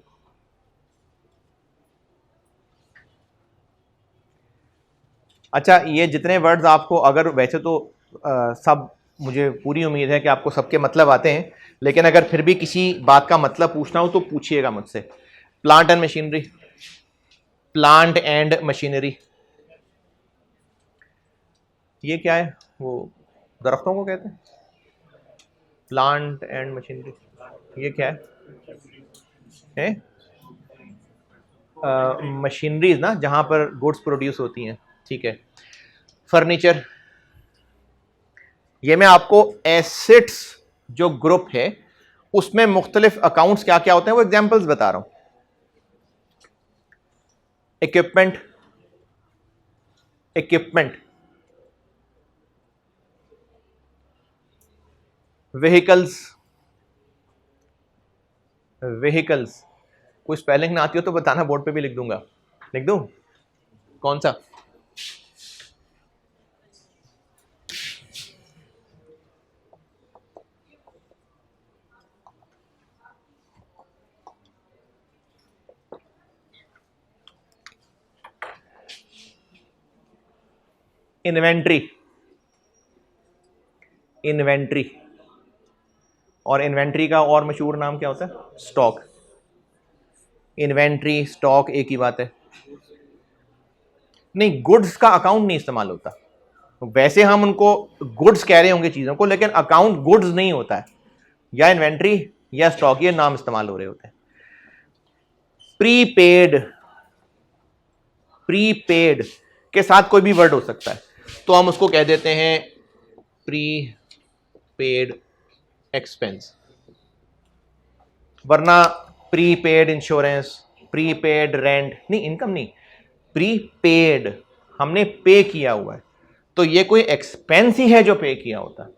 अच्छा ये जितने वर्ड्स आपको, अगर वैसे तो सब, मुझे पूरी उम्मीद है कि आपको सबके मतलब आते हैं, लेकिन अगर फिर भी किसी बात का मतलब पूछना हो तो पूछिएगा मुझसे। Plant and machinery, plant and machinery, ये क्या है, वो दरख्तों को कहते हैं, प्लांट एंड मशीनरी, ये क्या है? मशीनरीज ना, जहां पर गुड्स प्रोड्यूस होती हैं, ठीक है। फर्नीचर, ये मैं आपको एसेट्स जो ग्रुप है उसमें मुख्तलिफ अकाउंट्स क्या क्या होते हैं वो एग्जांपल्स बता रहा हूं। इक्विपमेंट, व्हीकल्स, कोई स्पेलिंग ना आती हो तो बताना, बोर्ड पे भी लिख दूंगा, लिख दूं कौन सा? इन्वेंट्री, और इन्वेंट्री का और मशहूर नाम क्या होता है? स्टॉक। इन्वेंट्री, स्टॉक एक ही बात है। नहीं, गुड्स का अकाउंट नहीं इस्तेमाल होता, वैसे हम उनको गुड्स कह रहे होंगे चीजों को, लेकिन अकाउंट गुड्स नहीं होता है, या इन्वेंट्री या स्टॉक, ये नाम इस्तेमाल हो रहे होते हैं। प्रीपेड के साथ कोई भी वर्ड हो सकता है, तो हम उसको कह देते हैं प्रीपेड एक्सपेंस, वरना प्रीपेड इंश्योरेंस, प्रीपेड रेंट, नहीं इनकम नहीं, प्रीपेड, हमने पे किया हुआ है, तो ये कोई एक्सपेंस ही है जो पे किया होता है।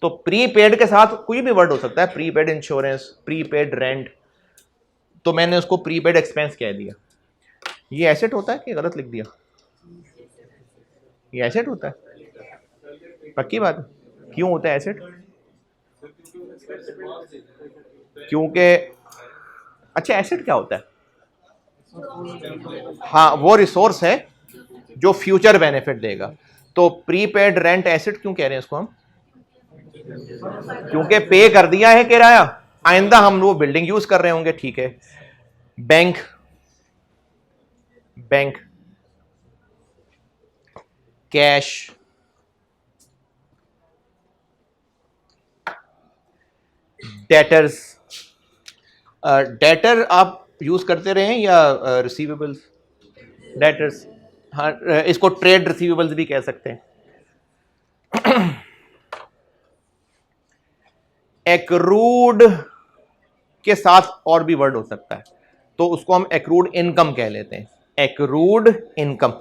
तो प्रीपेड के साथ कोई भी वर्ड हो सकता है, प्रीपेड इंश्योरेंस, प्रीपेड रेंट, तो मैंने उसको प्रीपेड एक्सपेंस कह दिया। ये एसेट होता है कि गलत लिख दिया? ये एसेट होता है, पक्की बात? क्यों होता है एसेट? क्योंकि, अच्छा एसेट क्या होता है? हाँ, वो रिसोर्स है जो फ्यूचर बेनिफिट देगा। तो प्रीपेड रेंट एसेट क्यों कह रहे हैं इसको हम? क्योंकि पे कर दिया है किराया, आइंदा हम वो बिल्डिंग यूज कर रहे होंगे, ठीक है। बैंक, कैश, डेटर्स, डेटर आप यूज करते रहे हैं या रिसीवेबल्स? डेटर्स, हाँ, इसको ट्रेड रिसीवेबल्स भी कह सकते हैं। एक्रूड के साथ और भी वर्ड हो सकता है, तो उसको हम एक्रूड इनकम कह लेते हैं, एक्रूड इनकम।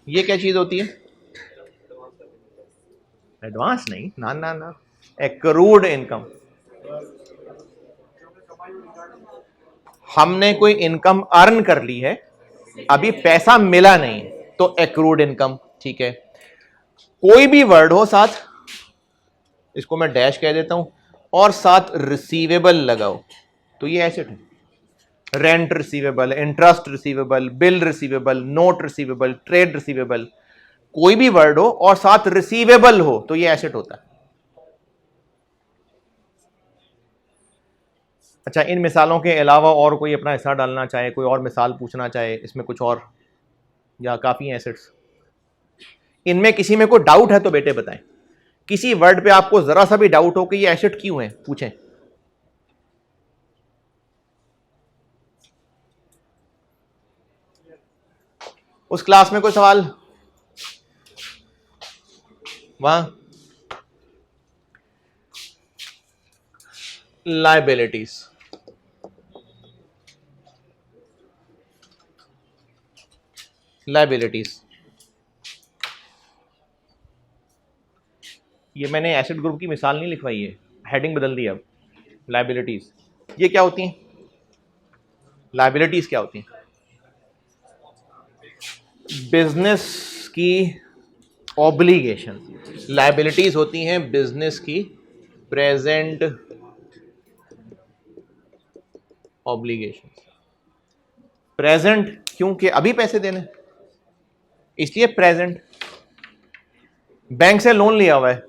ये क्या चीज होती है? एडवांस नहीं, ना ना ना, एक्रूड इनकम। हमने कोई इनकम अर्न कर ली है, अभी पैसा मिला नहीं, तो एक्रूड इनकम, ठीक है। कोई भी वर्ड हो साथ, इसको मैं डैश कह देता हूं, और साथ रिसीवेबल लगाओ, तो ये एसेट है। Rent receivable, interest receivable, bill receivable, note receivable, trade receivable, कोई भी वर्ड हो और साथ रिसीवेबल हो तो ये एसेट होता है। अच्छा, इन मिसालों के अलावा और कोई अपना हिस्सा डालना चाहे, कोई और मिसाल पूछना चाहे इसमें कुछ और, या काफ़ी हैं एसेट्स? इनमें किसी में कोई डाउट है तो बेटे बताएं, किसी वर्ड पे आपको जरा सा भी डाउट हो कि ये एसेट क्यों है, पूछें। उस क्लास में कोई सवाल? वहां लायबिलिटीज, लायबिलिटीज, ये मैंने एसिड ग्रुप की मिसाल नहीं लिखवाई है, हेडिंग बदल दी अब। लायबिलिटीज ये क्या होती हैं? लायबिलिटीज क्या होती हैं? बिजनेस की ऑब्लिगेशन। लायबिलिटीज होती हैं बिजनेस की प्रेजेंट ऑब्लिगेशन। प्रेजेंट क्योंकि अभी पैसे देने, इसलिए प्रेजेंट। बैंक से लोन लिया हुआ है,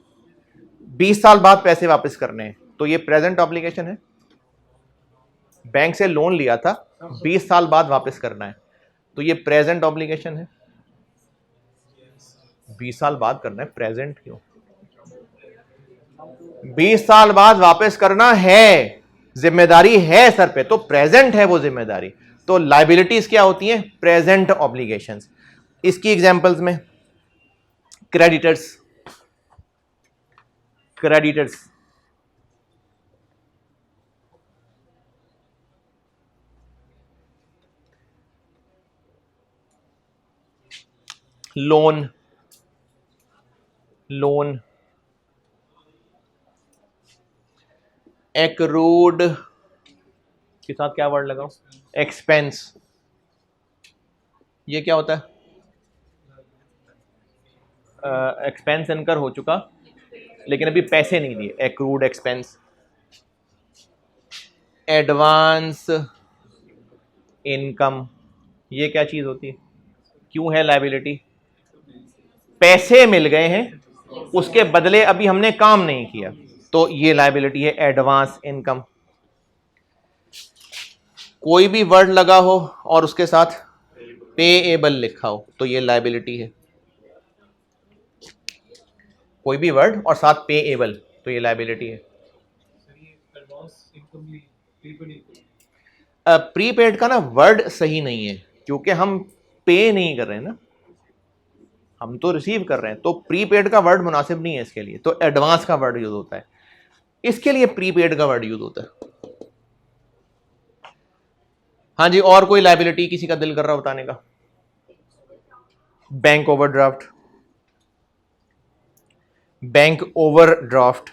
20 साल बाद पैसे वापस करने हैं, तो ये प्रेजेंट ऑब्लिगेशन है। बैंक से लोन लिया था, 20 साल बाद वापस करना है, तो ये प्रेजेंट ऑब्लिगेशन है। 20 साल बाद करना है, प्रेजेंट क्यों? 20 साल बाद वापस करना है, जिम्मेदारी है सर पे, तो प्रेजेंट है वो जिम्मेदारी। तो लायबिलिटीज क्या होती हैं? Present obligations. इसकी एग्जांपल्स में creditors, creditors loan, loan accrued के साथ क्या वर्ड लगाओ? एक्सपेंस। ये क्या होता है? एक्सपेंस इनकर हो चुका लेकिन अभी पैसे नहीं दिए, एक्रूड एक्सपेंस। एडवांस इनकम, ये क्या चीज होती है? क्यों है लायबिलिटी? पैसे मिल गए हैं, उसके बदले अभी हमने काम नहीं किया, तो ये लायबिलिटी है एडवांस इनकम। कोई भी वर्ड लगा हो और उसके साथ पेएबल लिखा हो तो ये लायबिलिटी है। कोई भी वर्ड और साथ पेएबल तो ये लायबिलिटी है। प्रीपेड का ना वर्ड सही नहीं है क्योंकि हम पे नहीं कर रहे हैं ना, हम तो रिसीव कर रहे हैं, तो प्रीपेड का वर्ड मुनासिब नहीं है इसके लिए, तो एडवांस का वर्ड यूज होता है, इसके लिए प्रीपेड का वर्ड यूज होता है। हाँ जी, और कोई लायबिलिटी किसी का दिल कर रहा बताने का? Bank overdraft, bank overdraft.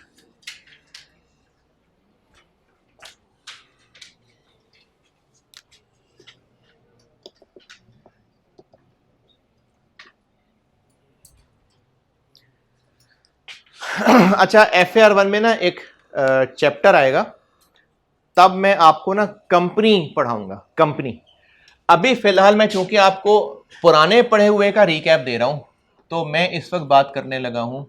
अच्छा, FAR 1 में ना एक चैप्टर आएगा, तब मैं आपको ना कंपनी पढ़ाऊंगा, कंपनी। अभी फिलहाल मैं चूंकि आपको पुराने पढ़े हुए का रिकैप दे रहा हूं, तो मैं इस वक्त बात करने लगा हूं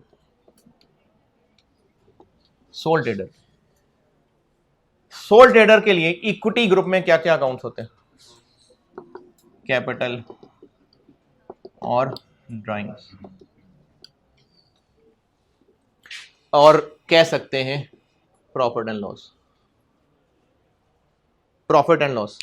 सोल ट्रेडर। सोल ट्रेडर के लिए इक्विटी ग्रुप में क्या क्या अकाउंट्स होते हैं? कैपिटल और ड्राइंग्स, और कह सकते हैं profit and loss, profit and loss.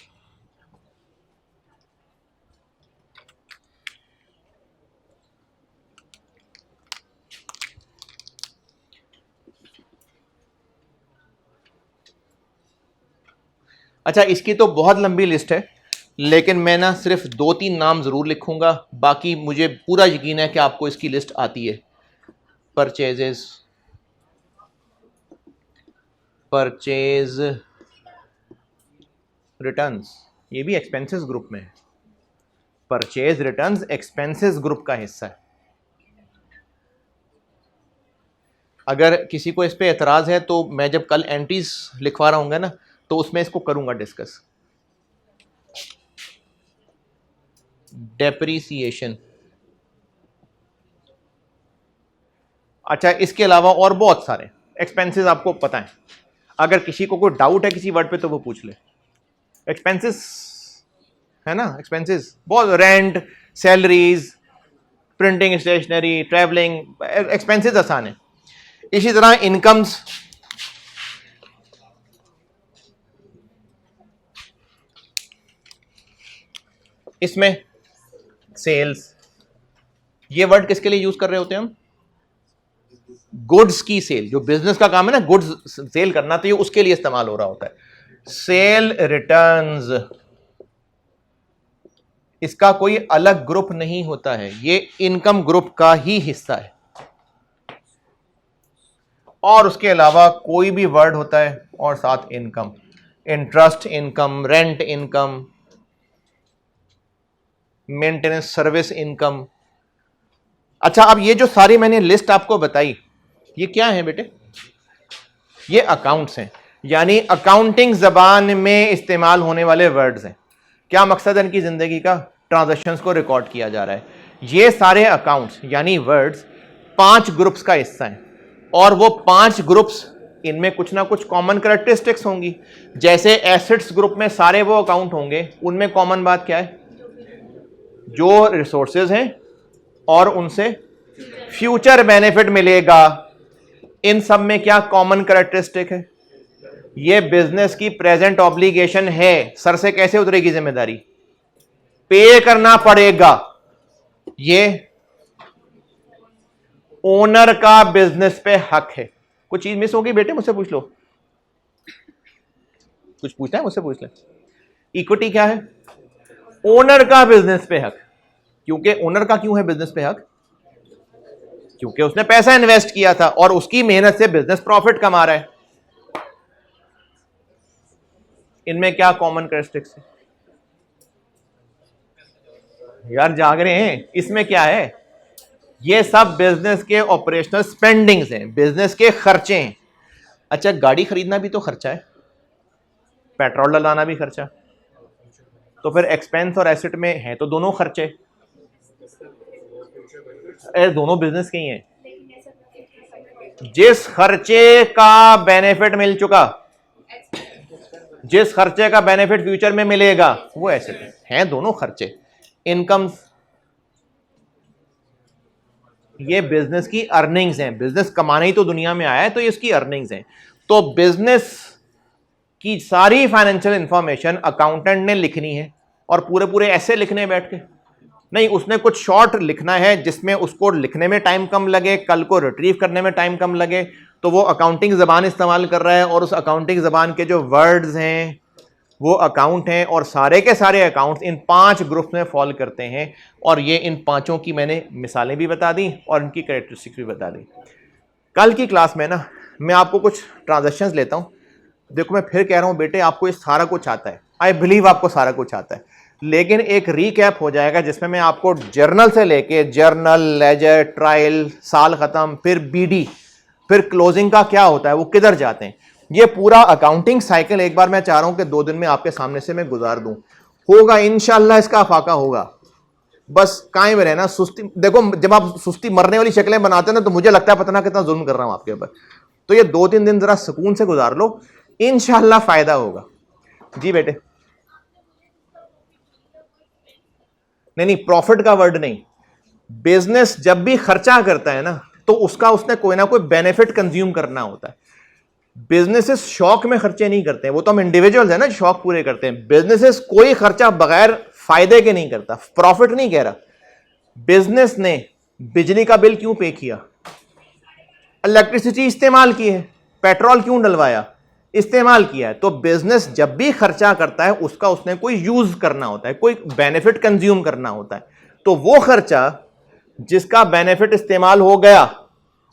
अच्छा, इसकी तो बहुत लंबी लिस्ट है, लेकिन मैं ना सिर्फ 2-3 नाम जरूर लिखूंगा, बाकी मुझे पूरा यकीन है कि आपको इसकी लिस्ट आती है। परचेजेस, परचेज रिटर्न्स, ये भी एक्सपेंसेस ग्रुप में है। परचेज रिटर्न्स एक्सपेंसेस ग्रुप का हिस्सा है। अगर किसी को इस पे एतराज है तो मैं जब कल एंट्रीज लिखवा रहा हूंगा ना, तो उसमें इसको करूंगा डिस्कस। डेप्रीसिएशन। अच्छा, इसके अलावा और बहुत सारे एक्सपेंसेस आपको पता है, अगर किसी को कोई डाउट है किसी वर्ड पे तो वो पूछ ले। एक्सपेंसेस है ना, एक्सपेंसेस बहुत, rent, salaries, printing, stationery, travelling, expenses आसान है। इसी तरह इनकम्स, इसमें सेल्स, ये वर्ड किसके लिए यूज कर रहे होते हैं हम? गुड्स की सेल, जो बिजनेस का काम है ना गुड्स सेल करना, तो ये उसके लिए इस्तेमाल हो रहा होता है। सेल रिटर्न्स, इसका कोई अलग ग्रुप नहीं होता है, ये इनकम ग्रुप का ही हिस्सा है। और उसके अलावा कोई भी वर्ड होता है और साथ income, interest income, rent income, maintenance service income. अच्छा, अब ये जो सारी मैंने लिस्ट आपको बताई, ये क्या है बेटे? ये अकाउंट्स हैं, यानी अकाउंटिंग जबान में इस्तेमाल होने वाले वर्ड्स हैं। क्या मकसद है इनकी जिंदगी का? ट्रांजैक्शंस को रिकॉर्ड किया जा रहा है। ये सारे अकाउंट्स यानी वर्ड्स 5 ग्रुप्स का हिस्सा हैं, और वो 5 ग्रुप्स, इनमें कुछ ना कुछ कॉमन कैरेक्टरिस्टिक्स होंगी। जैसे एसेट्स ग्रुप में सारे वो अकाउंट होंगे, उनमें कॉमन बात क्या है? जो रिसोर्सेज हैं और उनसे फ्यूचर बेनिफिट मिलेगा। इन सब में क्या कॉमन कैरेक्टरिस्टिक है? ये बिजनेस की प्रेजेंट ऑब्लिगेशन है, सर से कैसे उतरेगी जिम्मेदारी? पे करना पड़ेगा। ये ओनर का बिजनेस पे हक है। कुछ चीज मिस होगी बेटे, मुझसे पूछ लो। कुछ पूछना है मुझसे पूछ ले। इक्विटी क्या है? ओनर का बिजनेस पे हक। क्योंकि ओनर का क्यों है बिजनेस पे हक? क्योंकि उसने पैसा इन्वेस्ट किया था और उसकी मेहनत से बिजनेस प्रॉफिट कमा रहा है। इनमें क्या कॉमन कैरेक्टरिस्टिक्स है? यार जाग रहे हैं, इसमें क्या है? ये सब बिजनेस के ऑपरेशनल स्पेंडिंग्स हैं, बिजनेस के खर्चे हैं। अच्छा, गाड़ी खरीदना भी तो खर्चा है, पेट्रोल डलाना भी खर्चा, तो फिर एक्सपेंस और एसेट में है तो दोनों खर्चे। दोनों बिजनेस के ही हैं। जिस खर्चे का बेनिफिट मिल चुका, जिस खर्चे का बेनिफिट फ्यूचर में मिलेगा, वो एसेट है, दोनों खर्चे। इनकम, ये बिजनेस की अर्निंग्स हैं। बिजनेस कमाने ही तो दुनिया में आया है, तो ये इसकी अर्निंग्स हैं। तो बिजनेस की सारी फाइनेंशियल इंफॉर्मेशन अकाउंटेंट ने लिखनी है, और पूरे पूरे ऐसे लिखने बैठ के नहीं, उसने कुछ शॉर्ट लिखना है जिसमें उसको लिखने में टाइम कम लगे, कल को रिट्रीव करने में टाइम कम लगे, तो वो अकाउंटिंग जबान इस्तेमाल कर रहा है, और उस अकाउंटिंग जबान के जो वर्ड्स हैं वो अकाउंट हैं, और सारे के सारे अकाउंट्स इन 5 ग्रुप्स में फॉल करते हैं। और ये इन 5 की मैंने मिसालें भी बता दी और इनकी कैरेक्टरिस्टिक्स भी बता दी। कल की क्लास में ना मैं आपको कुछ ट्रांजैक्शंस लेता हूं। देखो, मैं फिर कह रहा हूं बेटे, आपको ये सारा कुछ आता है, आई बिलीव आपको सारा कुछ आता है, लेकिन एक रीकैप हो जाएगा जिसमें मैं आपको जर्नल से लेके जर्नल, लेजर, ट्रायल, साल खत्म, फिर बीडी, फिर क्लोजिंग का क्या होता है, वो किधर जाते हैं, ये पूरा अकाउंटिंग साइकिल एक बार मैं चाह रहा हूं कि 2 दिन में आपके सामने से मैं गुजार दूं। होगा इंशाल्लाह, इसका फाका होगा। बस कायम रहना। सुस्ती, देखो जब आप सुस्ती मरने वाली शक्लें बनाते हैं ना, तो मुझे लगता है पता ना कितना जुल्म कर रहा हूं आपके ऊपर। तो ये 2-3 दिन जरा सुकून से गुजार लो, इंशाल्लाह फायदा होगा। जी बेटे। नहीं, प्रॉफिट का वर्ड नहीं। बिजनेस जब भी खर्चा करता है ना, तो उसका उसने कोई ना कोई बेनिफिट कंज्यूम करना होता है। बिजनेसेस शौक में खर्चे नहीं करते हैं, वो तो हम इंडिविजुअल्स हैं ना, शौक पूरे करते हैं। बिजनेसेस कोई खर्चा बगैर फायदे के नहीं करता। प्रॉफिट नहीं कह रहा। बिजनेस ने बिजली का बिल क्यों पे किया? इलेक्ट्रिसिटी इस्तेमाल की है। पेट्रोल क्यों डलवाया? इस्तेमाल किया है। तो बिजनेस जब भी खर्चा करता है, उसका उसने कोई यूज करना होता है, कोई बेनिफिट कंज्यूम करना होता है। तो वो खर्चा जिसका बेनिफिट इस्तेमाल हो गया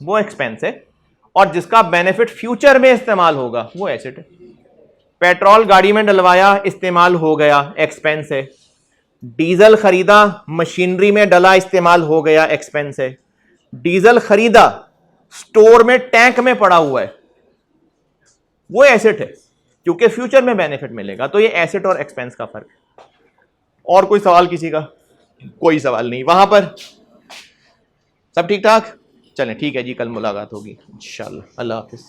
वो एक्सपेंस है, और जिसका बेनिफिट फ्यूचर में इस्तेमाल होगा वो एसेट है। पेट्रोल गाड़ी में डलवाया, इस्तेमाल हो गया, एक्सपेंस है। डीजल खरीदा, मशीनरी में डला, इस्तेमाल हो गया, एक्सपेंस है। डीजल खरीदा, स्टोर में टैंक में पड़ा हुआ है, वो एसेट है, क्योंकि फ्यूचर में बेनिफिट मिलेगा। तो ये एसेट और एक्सपेंस का फर्क है। और कोई सवाल किसी का? कोई सवाल नहीं वहां पर? सब ठीक ठाक? चलें ठीक है जी, कल मुलाकात होगी इंशाल्लाह। अल्लाह हाफिज।